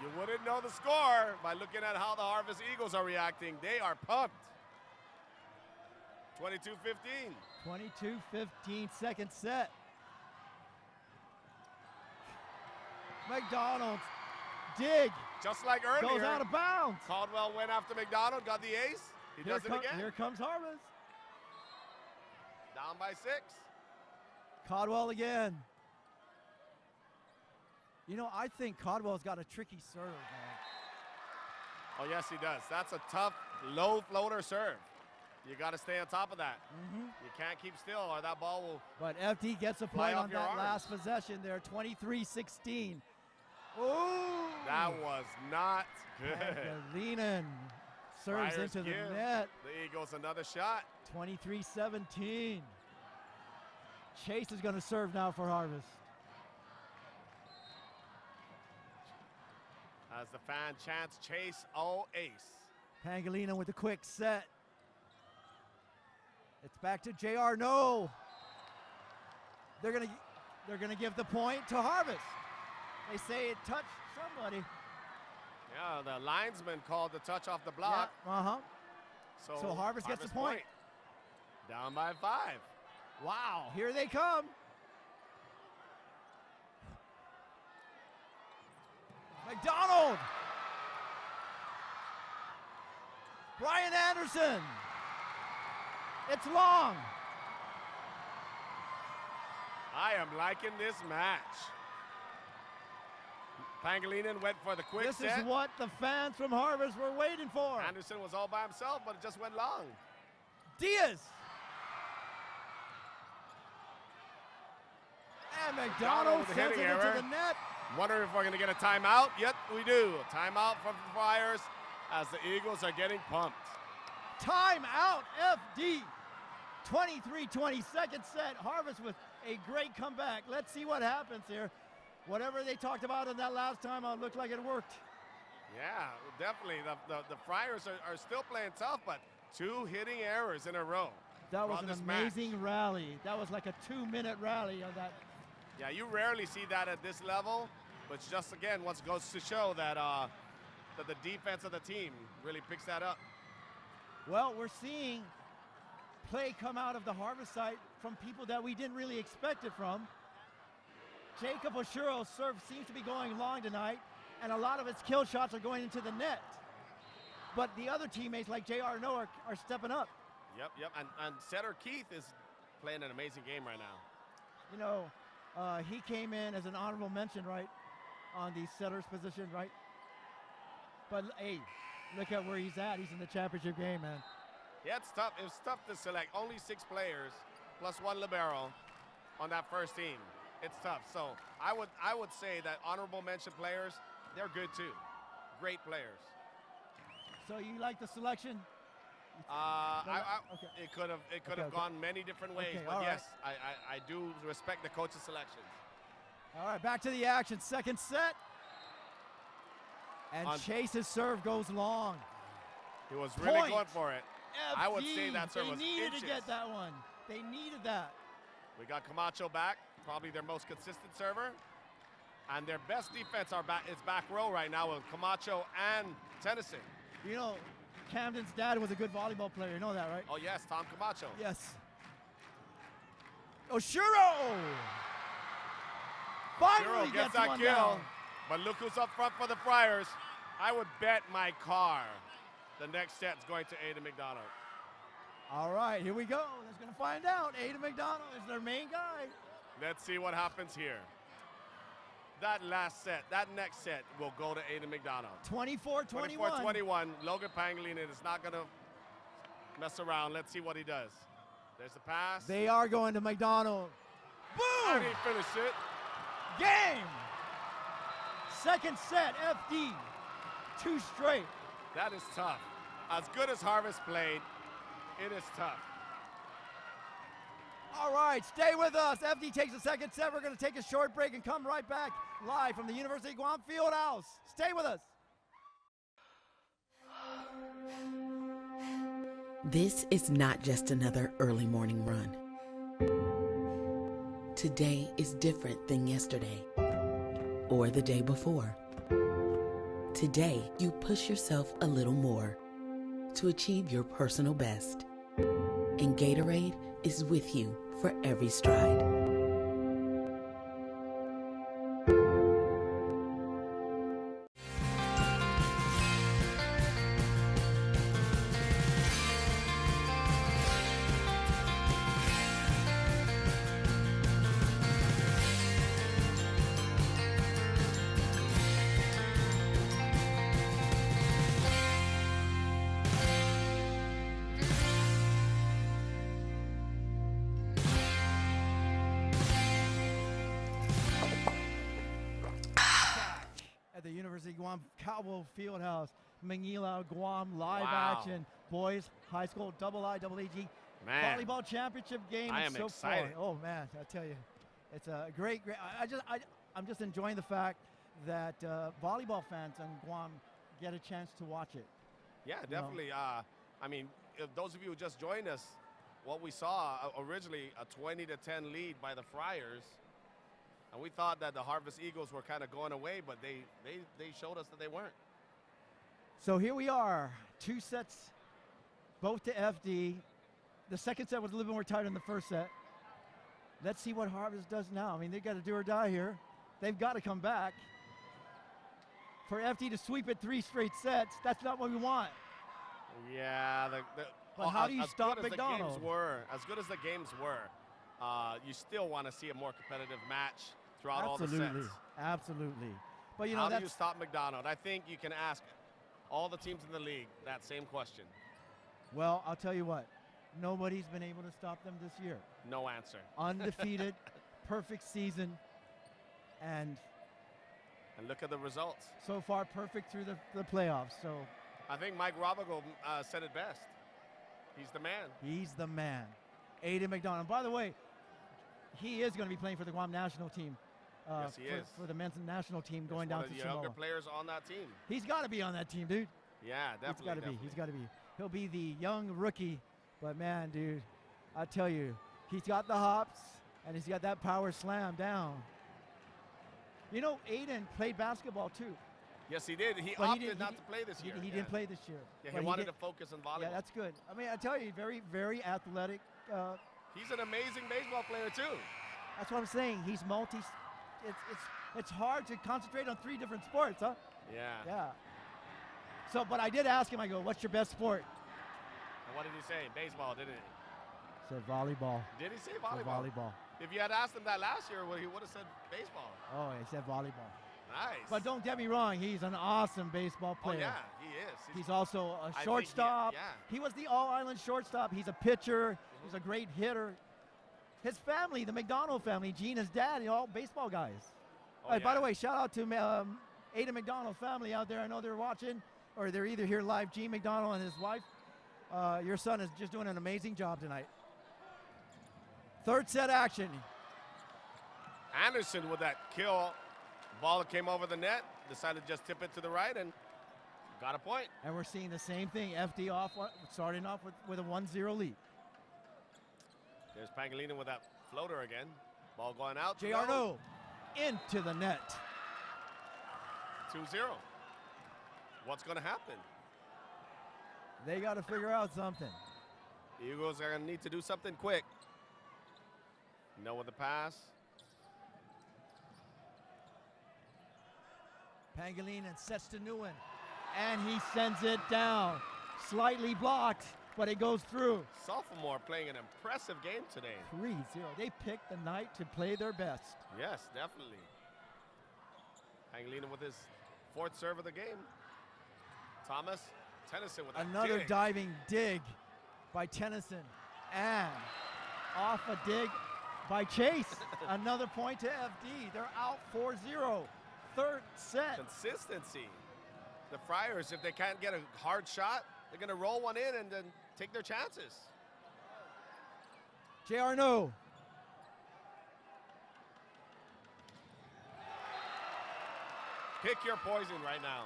You wouldn't know the score by looking at how the Harvest Eagles are reacting. They are pumped. 22-15. 22-15, second set. McDonald's dig Just like earlier. goes out of bounds. Caldwell went after McDonald, got the ace. He does it again. Here comes Harvest. Down by 6. Caldwell again. You know, I think Caldwell's got a tricky serve, man. Oh, yes, he does. That's a tough, low floater serve. You got to stay on top of that. You can't keep still or that ball will. But FD gets a Fly point off on your that arms. last possession there, 23-16. Ooh! That was not good. Galenen serves Friars into the give net, the Eagles another shot. 23-17. Chase is going to serve now for Harvest. As the fan chants, Chase, oh, ace. Pangolino with a quick set. It's back to JR. No. They're gonna give the point to Harvest. They say it touched somebody. Yeah, the linesman called the touch off the block. Yeah, So Harvest gets the point. Down by 5. Wow, here they come. McDonald. Brian Anderson. It's long. I am liking this match. Pangolinin went for the quick This set. is what the fans from Harvest were waiting for. Anderson was all by himself, but it just went long. Diaz. And McDonald with a sends it hitting into error. the net. Wonder if we're going to get a timeout. Yep, we do. Timeout from the Friars as the Eagles are getting pumped. Timeout, FD. 23-20, second set. Harvest with a great comeback. Let's see what happens here. Whatever they talked about in that last timeout looked like it worked. Yeah, definitely. The Friars are still playing tough, but 2 hitting errors in a row. That was throughout an this match. amazing rally. That was like a 2-minute rally on that. Yeah, you rarely see that at this level, but just again, what goes to show that that the defense of the team really picks that up. Well, we're seeing play come out of the Harvest side from people that we didn't really expect it from. Jacob Oshuro's serve seems to be going long tonight, and a lot of his kill shots are going into the net. But the other teammates like J.R. Noah are stepping up. Yep. And Setter Keith is playing an amazing game right now. You know, he came in as an honorable mention, right, on the setter's position, right? But, hey, look at where he's at. He's in the championship game, man. Yeah, it's tough. It was tough to select only 6 players plus 1 libero on that first team. It's tough. So I would say that honorable mention players, they're good too. Great players. So you like the selection? Okay. It could have gone many different ways, Okay, but all yes, I do respect the coach's selections. All right, back to the action. Second set. And Chase's serve goes long. He was really Point. going for it. FD. I would say that serve was They needed inches. to get that one. They needed that. We got Camacho back, probably their most consistent server. And their best defense is back row right now with Camacho and Tennyson. You know, Camden's dad was a good volleyball player. You know that, right? Oh yes, Tom Camacho. Yes. Oshiro! Finally Shiro gets that one kill. down. But look who's up front for the Friars. I would bet my car the next set's going to Aiden McDonald. All right, here we go. Let's going to find out. Aiden McDonald is their main guy. Let's see what happens here. That next set will go to Aiden McDonald. 24-21. 24-21. Logan Pangolin is not going to mess around. Let's see what he does. There's the pass. They are going to McDonald. Boom! And he finished it. Game! Second set, FD. 2 straight. That is tough. As good as Harvest played, it is tough. All right, stay with us. FD takes the second set. We're going to take a short break and come right back live from the University of Guam Field House. Stay with us. This is not just another early morning run. Today is different than yesterday or the day before. Today, you push yourself a little more to achieve your personal best. And Gatorade is with you for every stride. At the University of Guam Cowboy Fieldhouse, Manila, Guam, live Wow. action, boys, high school, IIAAG Man, volleyball championship game. I and am so excited. Far. Oh man, I tell you, it's a great. I'm just enjoying the fact that volleyball fans in Guam get a chance to watch it. yeah, you know. definitely. I mean, if those of you who just joined us, what we saw originally a 20-10 lead by the Friars, and we thought that the Harvest Eagles were kind of going away, but they showed us that they weren't. So here we are, 2 sets, both to FD. The second set was a little bit more tight than the first set. Let's see what Harvest does now. I mean, they got to do or die here. They've got to come back. For FD to sweep it 3 straight sets, that's not what we want. Yeah, But how do you as stop good as McDonald? as good as the games were, you still want to see a more competitive match throughout all the sets. Absolutely. But you know, How do that's you stop McDonald? I think you can ask all the teams in the league that same question. well, I'll tell you what. Nobody's been able to stop them this year. No answer. Undefeated, perfect season, and And look at the results. so far perfect through the playoffs. So I think Mike Robigo said it best. He's the man. he's the man. Aiden McDonald. By the way, he is going to be playing for the Guam national team. Yes, he is. For the men's national team He's going one down of to the Samoa. younger players on that team. He's got to be on that team, dude. Yeah, definitely. He's got to be. definitely. He's got to be. He'll be the young rookie. But man, dude, I tell you, he's got the hops and he's got that power slam down. You know, Aiden played basketball too. Yes, he did. He But opted not to play this year. He yeah. didn't play this year. Yeah, But he wanted did- to focus on volleyball. Yeah, that's good. I mean, I tell you, very, very athletic. He's an amazing baseball player too. That's what I'm saying. He's multi. It's hard to concentrate on 3 different sports, huh? Yeah. Yeah. So, but I did ask him. I go, "What's your best sport?" And what did he say? Baseball, didn't he? Said volleyball. Did he say Said volleyball? volleyball. If you had asked him that last year, well, he would have said baseball. Oh, he said volleyball. Nice. But don't get me wrong. He's an awesome baseball Oh player. yeah, he is. He's also a think he- shortstop. yeah. He was the all-island shortstop. He's a pitcher. He's a great hitter. His family, the McDonald family, Gene, his dad, all baseball guys. Oh, Hey, by the yeah. way, shout out to Ada McDonald family out there. I know they're watching, or they're either here live. Gene McDonald and his wife. Your son is just doing an amazing job tonight. Third set action. Anderson with that kill. Ball that came over the net, decided to just tip it to the right and got a point. And we're seeing the same thing. FD starting off with a 1-0 lead. There's Pangolina with that floater again. Ball going out. J. Arno into the net. 2-0. What's going to happen? They got to figure out something. The Eagles are going to need to do something quick. No with the pass. Pangolin and sets to Nguyen. And he sends it down. Slightly blocked, but it goes through. Sophomore playing an impressive game today. 3-0. They picked the night to play their best. Yes, definitely. Pangolina with his 4th serve of the game. Thomas Tennyson with a Another dig. diving dig by Tennyson. And off a dig by Chase. Another point to FD. They're out 4-0. Third set. Consistency. The Friars, if they can't get a hard shot, they're going to roll one in and then take their chances. JR no. Pick your poison right now.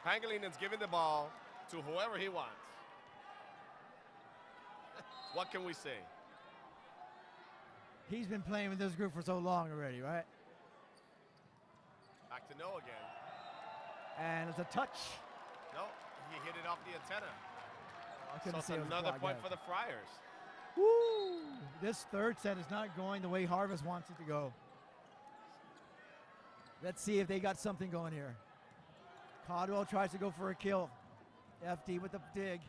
Pangalinen's giving the ball to whoever he wants. What can we say? He's been playing with this group for so long already, right? Back to no again. And it's a touch. No, he hit it off the antenna. I So couldn't it's say it was a another block, point yeah. for the Friars. Woo! This third set is not going the way Harvest wants it to go. Let's see if they got something going here. Caldwell tries to go for a kill. FD with the dig.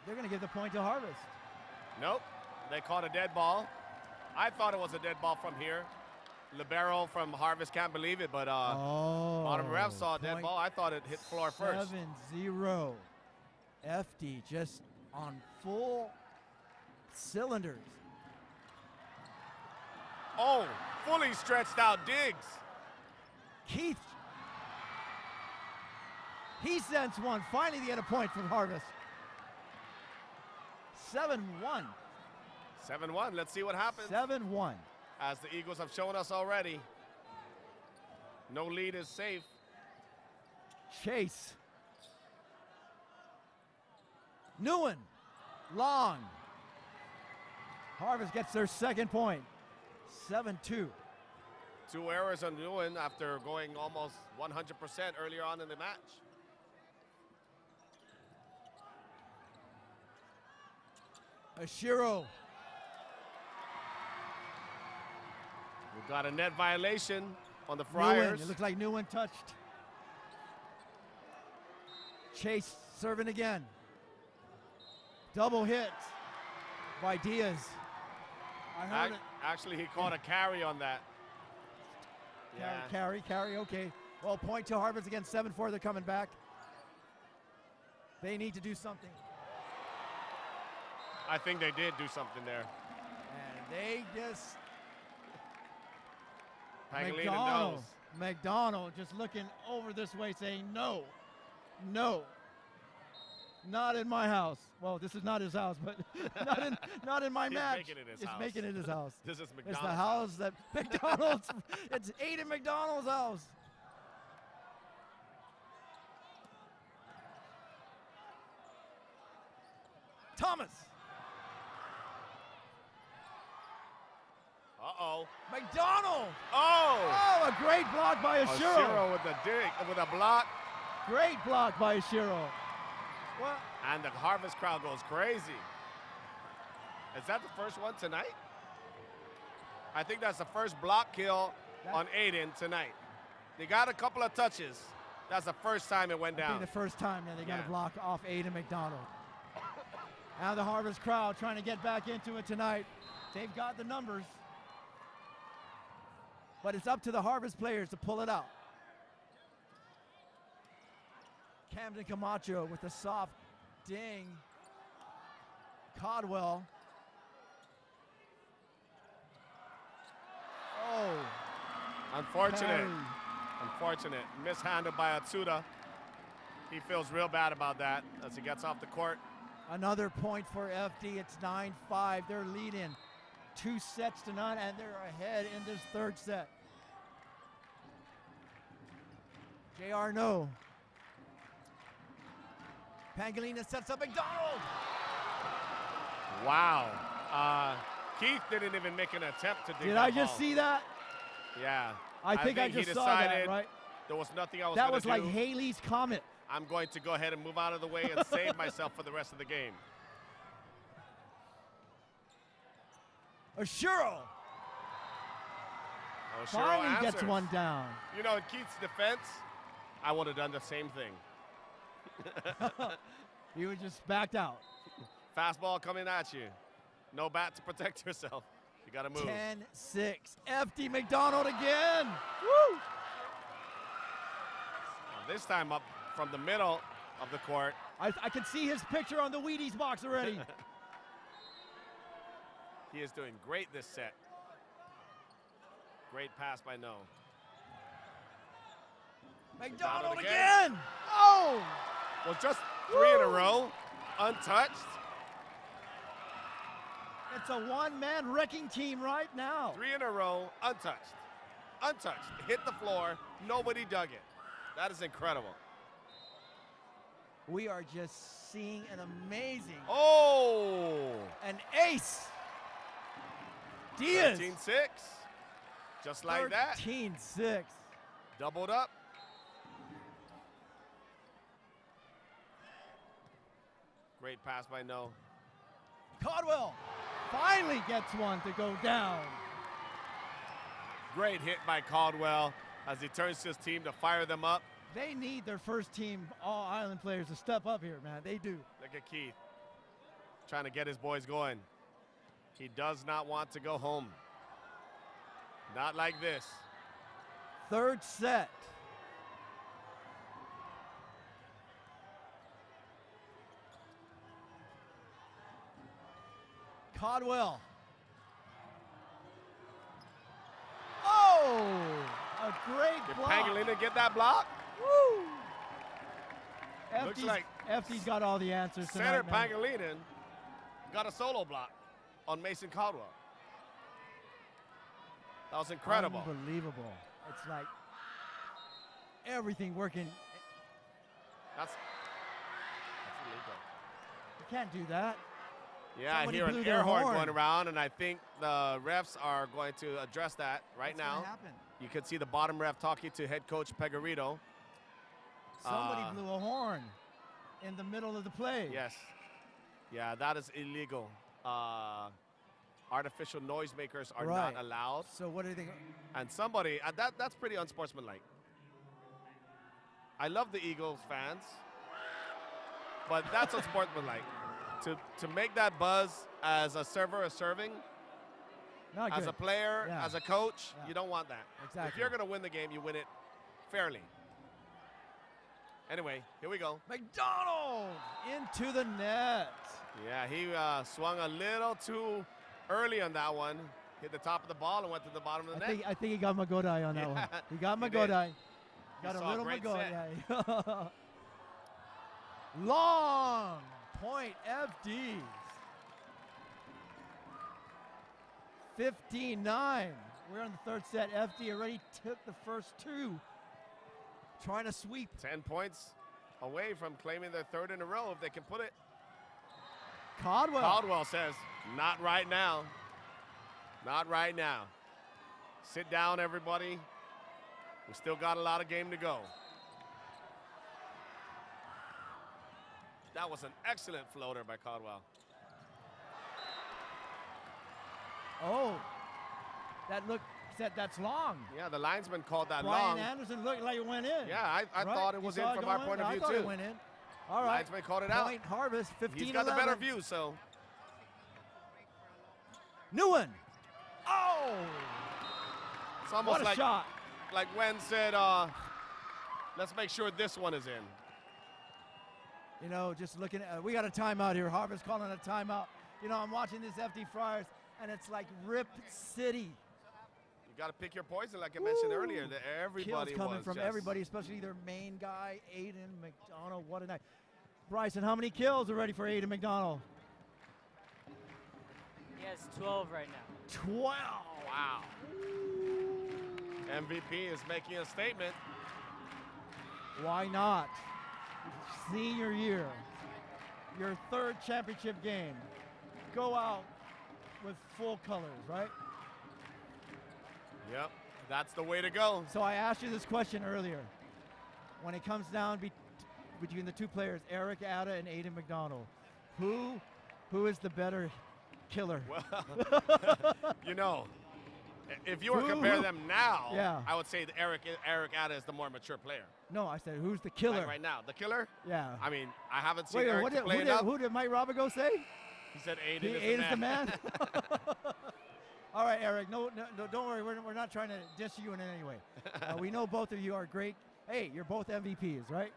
They're going to give the point to Harvest. Nope, they caught a dead ball. I thought it was a dead ball from here. Libero from Harvest can't believe it, but bottom ref saw a dead ball. I thought it hit floor first. 7-0. FD just on full cylinders. Oh, fully stretched out Diggs. Keith, he sends one. Finally, they get a point from Harvest. 7-1. 7-1, let's see what happens. 7-1. As the Eagles have shown us already, no lead is safe. Chase. Newen. Long. Harvest gets their second point. 7-2. 2 errors on Newen after going almost 100% earlier on in the match. Ashiro. We've got a net violation on the Newen. Friars. It looks like Newen touched. Chase serving again. Double hit by Diaz. I heard it. Actually, he caught a carry on that. Yeah. Carry, okay. Well, point to Harvest again, 7-4, they're coming back. They need to do something. I think they did do something there. And they just, Pangalina knows. McDonald just looking over this way saying, no, not in my house. Well, this is not his house, but not in my He's match. making it his It's house. making it his house. This is It's McDonald's. the house that McDonald's, it's Aiden McDonald's house. Thomas. Uh-oh. McDonald. Oh! Oh, a great block by Ashiro. Ashiro with the dig, with a block. Great block by Ashiro. Well, And the Harvest crowd goes crazy. Is that the first one tonight? I think that's the first block kill on Aiden tonight. They got a couple of touches. That's the first time it went I down. think the first time that they got Yeah. a block off Aiden McDonald. Now the Harvest crowd trying to get back into it tonight. They've got the numbers. But it's up to the Harvest players to pull it out. Camden Camacho with a soft ding. Caldwell. Oh. Unfortunate. Parry. Unfortunate. Mishandled by Atsuda. He feels real bad about that as he gets off the court. Another point for FD. It's 9-5. They're leading 2-0, and they're ahead in this third set. JR no. Pangalina sets up McDonald. Wow. Keith didn't even make an attempt to dig Did that I just ball. see that? Yeah. I think I he just saw that, decided right? there was nothing I was That going was to like do. Haley's Comet. I'm going to go ahead and move out of the way and save myself for the rest of the game. Ashiro Oshiro finally gets answers. one down. You know, in Keith's defense, I would have done the same thing. He was just backed out. Fastball coming at you. No bat to protect yourself. You got to move. 10-6. FD McDonald again. Woo! This time up from the middle of the court. I can see his picture on the Wheaties box already. He is doing great this set. Great pass by No. McDonald again! Oh! Well, just 3 in a row, untouched. It's a one-man wrecking team right now. 3 in a row, untouched. Untouched. Hit the floor. Nobody dug it. That is incredible. We are just seeing an amazing, an ace. Diaz. 13-6. Just like that. 13-6. Doubled up. Great pass by No. Caldwell finally gets one to go down. Great hit by Caldwell as he turns to his team to fire them up. They need their first team all-island players to step up here, man. They do. Look at Keith trying to get his boys going. He does not want to go home. Not like this. Third set. Caldwell. Oh, a great Did block. Pangolin get that block? Woo. Looks FD's, like FD's got all the answers Center tonight, man. Pangolin got a solo block on Mason Caldwell. That was incredible. Unbelievable. It's like everything working. That's You can't do that. yeah, Somebody I hear blew an their air horn horn. going around, and I think the refs are going to address that right What's now. gonna happen? You can see the bottom ref talking to head coach Pegarito. Somebody blew a horn in the middle of the play. Yes. Yeah, that is illegal. Artificial noisemakers are Right. not allowed. So what do they? And somebody, that's pretty unsportsmanlike. I love the Eagles fans, but that's unsportsmanlike. To make that buzz as a server, serving, Not as good. a player, Yeah. as a coach, Yeah. you don't want that. If Exactly. you're going to win the game, you win it fairly. Anyway, here we go. McDonald into the net. Yeah, he swung a little too early on that one. Hit the top of the ball and went to the bottom of the net. I think he got Magodai on that one. He got he did. Magodai. Got a saw a little great Magodai. Long point FDs. 15-9. We're on the third set. FD already took the first two. Trying to sweep. 10 points away from claiming their third in a row if they can put it. Caldwell. Caldwell says, not right now. Not right now. Sit down, everybody. We still got a lot of game to go. That was an excellent floater by Caldwell. Oh, that's long. Yeah, the linesman called that Brian long. Anderson looked like it went in. Yeah, I Right? thought it You was saw in it from our go point in? of I view, thought too. it went in. All right. Linesman called it out. Point Harvest, 15-11. He's got the better view, so. New one. Oh, It's almost what a like, shot. like Wen said, let's make sure this one is in. You know, just looking at, we got a timeout here. Harvest calling a timeout. You know, I'm watching this FD Friars, and it's like Rip City. You got to pick your poison, like I mentioned Woo. earlier. That everybody Kills coming was from just- everybody, especially their main guy, Aiden McDonald. What a night. Bryson, how many kills already for Aiden McDonald? He has 12 right now. 12. Wow. MVP is making a statement. Why not? Senior year, your third championship game. Go out with full colors, right? Yep, that's the way to go. So I asked you this question earlier. When it comes down between the two players, Eric Atta and Aiden McDonald, who is the better killer? Well, you know, if you were to compare them now, Yeah. I would say that Eric Atta is the more mature player. No, I said, who's the killer? Like right now, the killer. Yeah. I mean, I haven't seen Wait, Eric what play enough. who did Mike Robigo say? He said Aiden He is is the man. All right, Eric. No, don't worry. We're not trying to diss you in any way. We know both of you are great. Hey, you're both MVPs, right?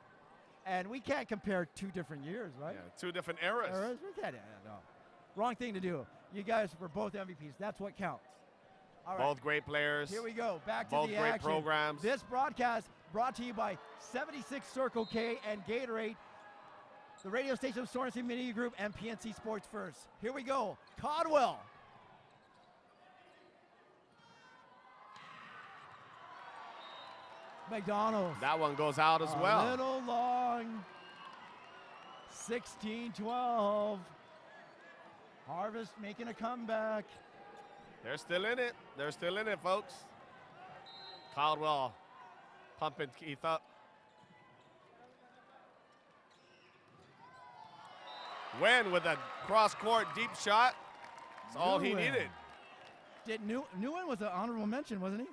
And we can't compare 2 different years, right? Yeah, 2 different eras. We can't, no. Wrong thing to do. You guys were both MVPs. That's what counts. All right. Both great players. Here we go. Back to both the great action. programs. This broadcast brought to you by 76 Circle K and Gatorade, the radio station of Sorensen Media Group, and PNC Sports First. Here we go. Caldwell. McDonald. That one goes out as well. A little long. 16-12. Harvest making a comeback. They're still in it. They're still in it, folks. Caldwell pumping Keith up. Wen with a cross-court deep shot. That's all he Nguyen. needed. Did Nguyen was an honorable mention, wasn't he?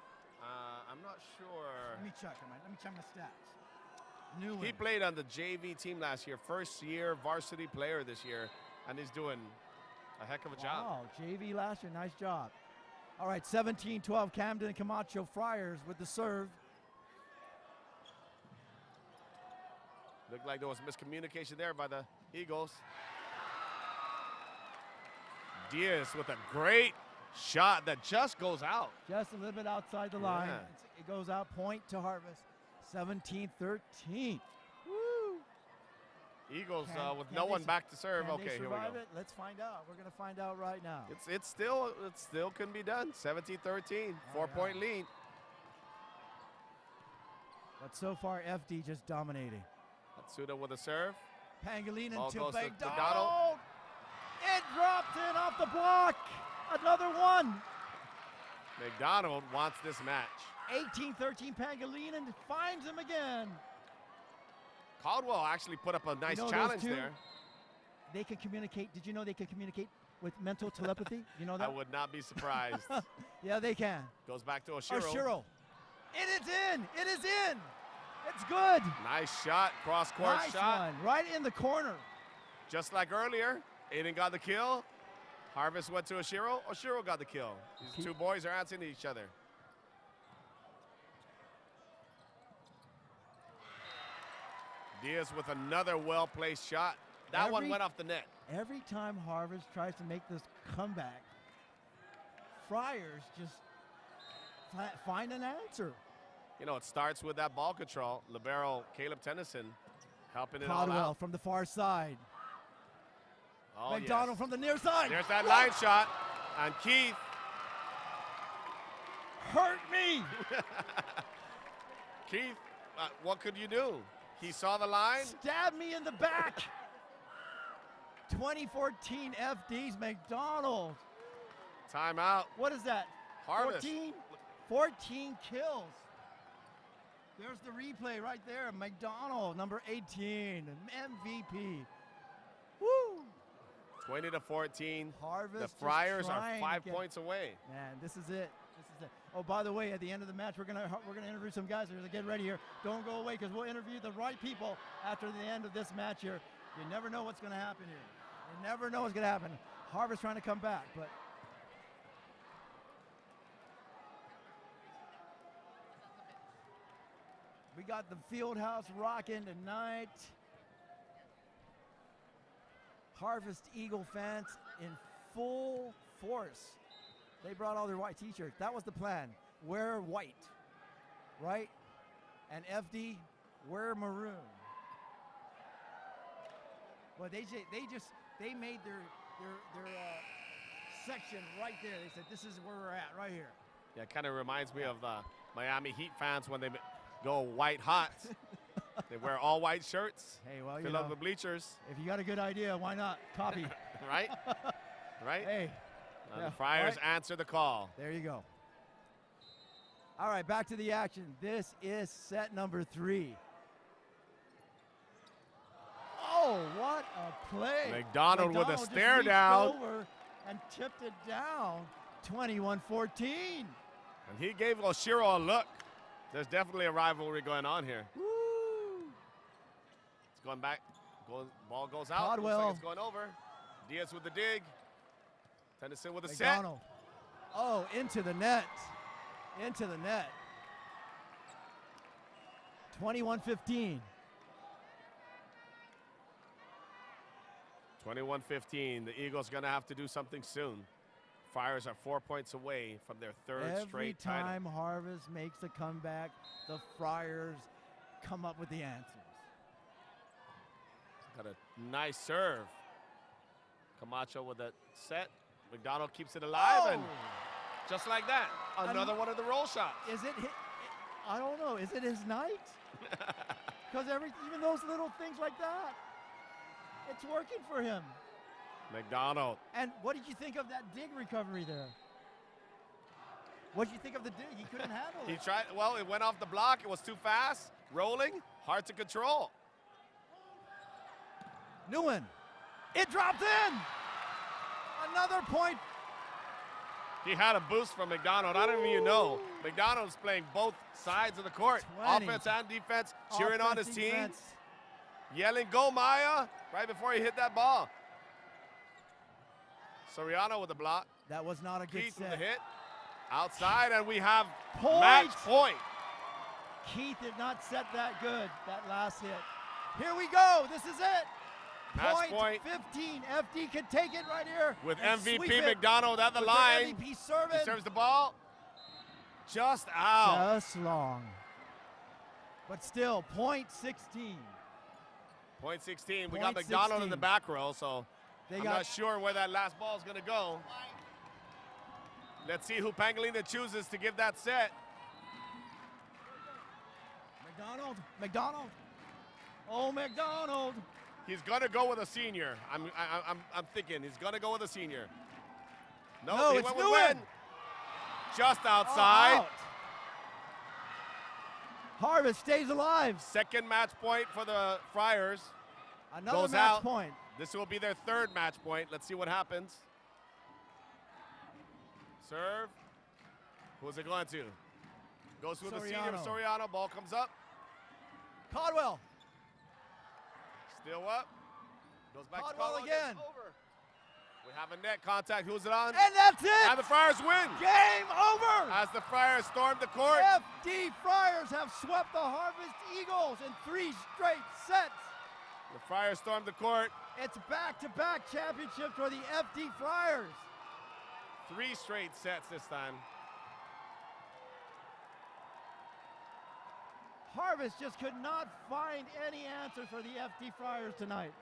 I'm not sure. Let me check. Let me check my stats. Nguyen. He played on the JV team last year, first year varsity player this year, and he's doing a heck of a job. Wow, JV last year, nice job. All right, 17-12, Camden and Camacho Friars with the serve. Looked like there was miscommunication there by the Eagles. Diaz with a great shot that just goes out. Just a little bit outside the line. Yeah. It goes out, point to Harvest. 17-13. Woo! Eagles with Can no they one su- back to serve. Can Okay, they here we survive go. it? Let's find out. We're going to find out right now. It still can be done. 17-13, 4-point lead. But so far, FD just dominating. Atsuda with a serve. Pangolin Ball to goes to McDonald. McDonald. It dropped in off the block. Another one. McDonald wants this match. 18-13 Pangolin and finds him again. Caldwell actually put up a nice know those challenge two? there. They can communicate. Did you know they can communicate with mental telepathy? You know that? I would not be surprised. Yeah, they can. Goes back to Oshiro. Oshiro. It is in. It is in. It's good. Nice shot, cross-court Nice shot. one. Right in the corner. Just like earlier, Aiden got the kill. Harvest went to Oshiro. Oshiro got the kill. These two boys are answering to each other. Diaz with another well-placed shot. That one went off the net. Every time Harvest tries to make this comeback, Friars just find an answer. You know, it starts with that ball control. Libero Caleb Tennyson helping it all Caldwell out. from the far side. Oh, McDonald yes. from the near side. There's that line shot. And Keith. Hurt me. Keith, what could you do? He saw the line. Stab me in the back. 2014 FD's McDonald. Timeout. What is that? Harvest. 14 kills. There's the replay right there. McDonald, number 18, MVP. Woo! 20-14. Harvest. The just Friars are trying 5 to get- points away. Man, this is it. This is it. Oh, by the way, at the end of the match, we're gonna interview some guys here. So get ready here. Don't go away, because we'll interview the right people after the end of this match here. You never know what's gonna happen here. You never know what's gonna happen. Harvest trying to come back, but we got the field house rocking tonight. Harvest Eagle fans in full force. They brought all their white t-shirts. That was the plan. Wear white, right? And FD, wear maroon. Well, they made their section right there. They said, this is where we're at, right here. Yeah, it kind of reminds me of the Miami Heat fans when they go white hot. They wear all white shirts. Hey, well, you Fill know, up the bleachers, if you got a good idea, why not copy? right? Right? Hey, yeah, The Friars right. answer the call. There you go. All right, back to the action. This is set number 3. Oh, what a play. McDonald with a just stare reached down. over and tipped it down. 21-14. And he gave Oshiro a look. There's definitely a rivalry going on here. Woo. It's going back. Ball goes out. Caldwell. Looks like it's going over. Diaz with the dig. Tennyson with a set. McDonald. Oh, into the net. Into the net. 21-15. 21-15. The Eagles going to have to do something soon. Friars are 4 points away from their third straight title. Every time Harvest makes a comeback, the Friars come up with the answers. Got a nice serve. Camacho with a set. McDonald keeps it alive, and just like that, another one of the roll shots. Is it? I don't know. Is it his night? Because even those little things like that, it's working for him. McDonald. And what did you think of that dig recovery there? What did you think of the dig? He couldn't handle it. He tried. Well, it went off the block. It was too fast. Rolling, hard to control. Nguyen. It dropped in. Another point. He had a boost from McDonald. I don't even know. McDonald's playing both sides of the court. 20. Offense and defense, cheering on his Offense, team. defense. Yelling, "Go Maya," right before he hit that ball. Soriano with the block. That was not a good Keith with set. the hit. Outside, and we have Point. match point. Keith did not set that good, that last hit. Here we go. This is it. Match point. 15. FD can take it right here. With and sweep MVP it McDonald at the with line. MVP serving. He serves the ball. Just out. Just long. But still, point 16. Point 16. We Point got McDonald in the 16. back row, so They I'm got not sure where that last ball is going to go. Let's see who Pangolina chooses to give that set. McDonald. Oh, McDonald. He's going to go with a senior. I'm thinking he's going to go with a senior. No, he it's went with Nguyen. Nguyen. Just outside. Out. Harvest stays alive. Second match point for the Friars. Another Goes match out. point. This will be their third match point. Let's see what happens. Serve. Who's it going to? Goes with the senior Soriano. Ball comes up. Caldwell. Still up. Goes back to Caldwell Caldwell again. Over. We have a net contact. Who's it on? And that's it. And the Friars win. Game over. As the Friars storm the court. FD Friars have swept the Harvest Eagles in 3 straight sets. The Friars storm the court. It's back-to-back championships for the FD Friars. 3 straight sets this time. Harvest just could not find any answer for the FD Friars tonight.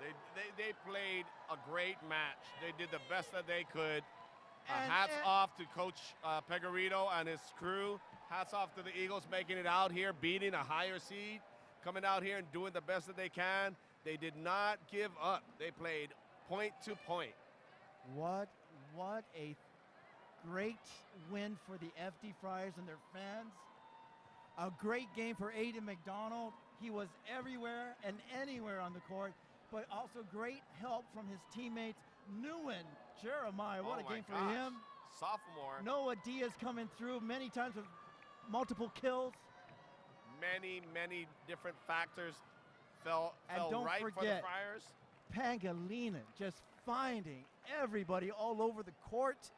They played a great match. They did the best that they could. And hats off to Coach Pegorito and his crew. Hats off to the Eagles making it out here, beating a higher seed, coming out here and doing the best that they can. They did not give up. They played point to point. What a great win for the FD Friars and their fans. A great game for Aiden McDonald. He was everywhere and anywhere on the court, but also great help from his teammates. Nguyen, Jeremiah, what a game for him. Sophomore. Noah Diaz coming through many times with multiple kills. Many different factors fell don't right for the forget, Friars. Pangolina just finding everybody all over the court.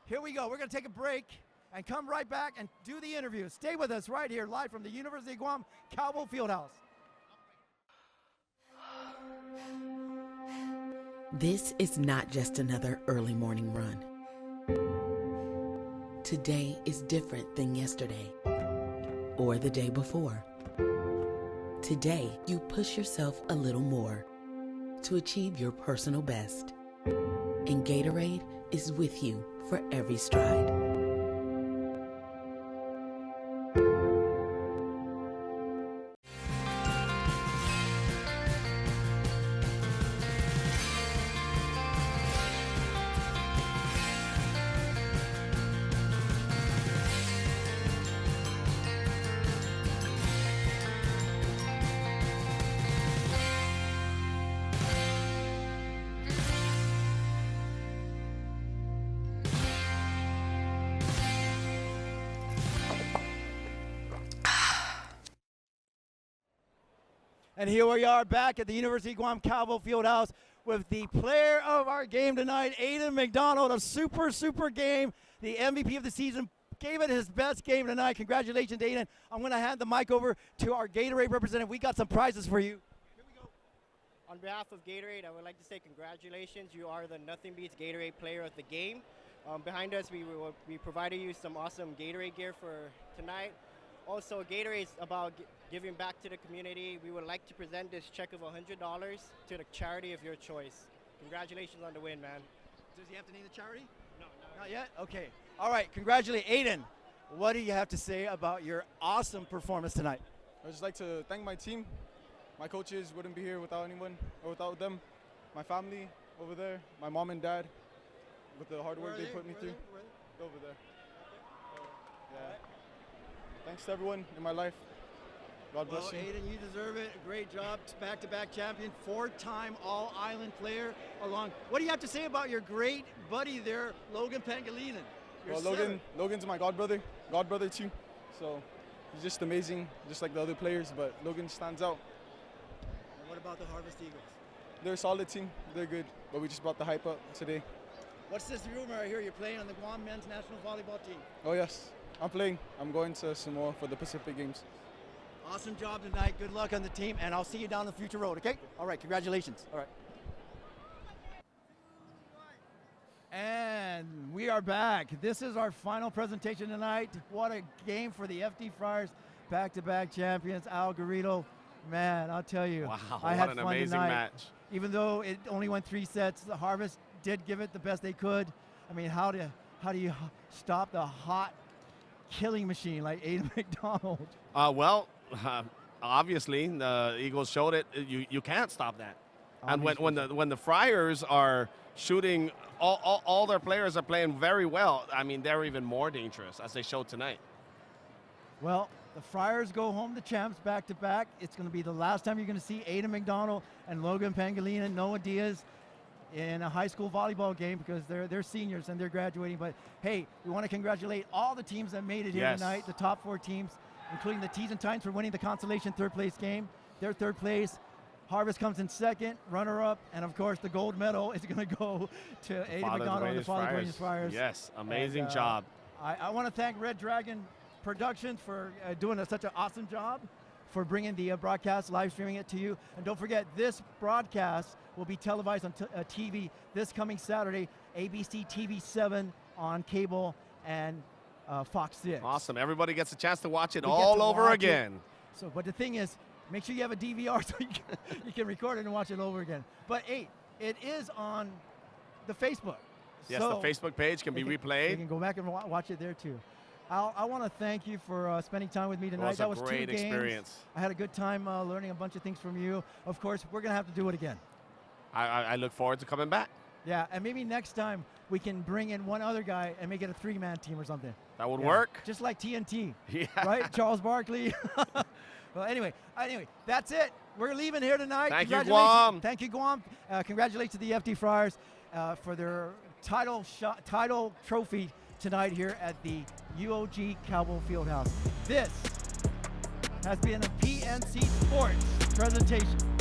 Here we go. We're going to take a break and come right back and do the interview. Stay with us right here, live from the University of Guam Cowboy Fieldhouse. This is not just another early morning run. Today is different than yesterday or the day before. Today, you push yourself a little more to achieve your personal best. And Gatorade is with you for every stride. And here we are back at the University of Guam Cowboy Fieldhouse with the player of our game tonight, Aiden McDonald. A super game. The MVP of the season, gave it his best game tonight. Congratulations, Aiden. I'm going to hand the mic over to our Gatorade representative. We got some prizes for you. Here we go. On behalf of Gatorade, I would like to say congratulations. You are the Nothing Beats Gatorade Player of the Game. Behind us, we will be providing you some awesome Gatorade gear for tonight. Also, Gatorade is about giving back to the community. We would like to present this check of $100 to the charity of your choice. Congratulations on the win, man. Does he have to name the charity? No, Not yet? Okay. All right. Congratulate Aiden. What do you have to say about your awesome performance tonight? I'd just like to thank my team. My coaches wouldn't be here without anyone or without them. My family over there, my mom and dad, with the hard work they put me through. Over there. Yeah. Thanks to everyone in my life. God bless you. Aiden, you deserve it. Great job. Back-to-back champion, 4-time All-Island player. What do you have to say about your great buddy there, Logan Pangilinan? Well, Logan's my god brother too. So he's just amazing, just like the other players. But Logan stands out. And what about the Harvest Eagles? They're a solid team. They're good. But we just brought the hype up today. What's this rumor I hear you're playing on the Guam men's national volleyball team? Oh yes, I'm playing. I'm going to Samoa for the Pacific Games. Awesome job tonight. Good luck on the team, and I'll see you down the future road, okay? All right, congratulations. All right. And we are back. This is our final presentation tonight. What a game for the FD Friars, back-to-back champions. Al Garrido, man, I'll tell you. Wow, I what had an fun amazing tonight. match. Even though it only went 3 sets, the Harvest did give it the best they could. I mean, how do you stop the hot killing machine like Aiden McDonald? Obviously, the Eagles showed it. You can't stop that. And when the Friars are shooting, all their players are playing very well. I mean, they're even more dangerous, as they showed tonight. Well, the Friars go home the champs back-to-back. It's going to be the last time you're going to see Aiden McDonald and Logan Pangilinan and Noah Diaz in a high school volleyball game because they're seniors and they're graduating. But hey, we want to congratulate all the teams that made it here tonight, the top 4 teams, including the Tees and Tines for winning the consolation 3rd place game. They're 3rd place. Harvest comes in 2nd, runner-up, and of course the gold medal is going to go to Aiden McDonald and the Father Dueñas Friars. Yes, amazing job. I want to thank Red Dragon Productions for doing such an awesome job, for bringing the broadcast, live streaming it to you. And don't forget, this broadcast will be televised on TV this coming Saturday, ABC TV 7 on cable and Fox 6. Awesome. Everybody gets a chance to watch it all over again. So, but the thing is, make sure you have a DVR so you can record it and watch it over again. But hey, it is on the Facebook. Yes, so the Facebook page can be replayed. You can go back and watch it there too. I want to thank you for spending time with me tonight. That was a great experience. I had a good time learning a bunch of things from you. Of course, we're going to have to do it again. I look forward to coming back. Yeah, and maybe next time we can bring in one other guy and make it a 3-man team or something. That would work. Just like TNT, Yeah. right? Charles Barkley. Well, anyway, that's it. We're leaving here tonight. Thank you, Guam. Thank you, Guam. Congratulations to the FD Friars for their title trophy tonight here at the UOG Cowboy Fieldhouse. This has been a PNC Sports presentation.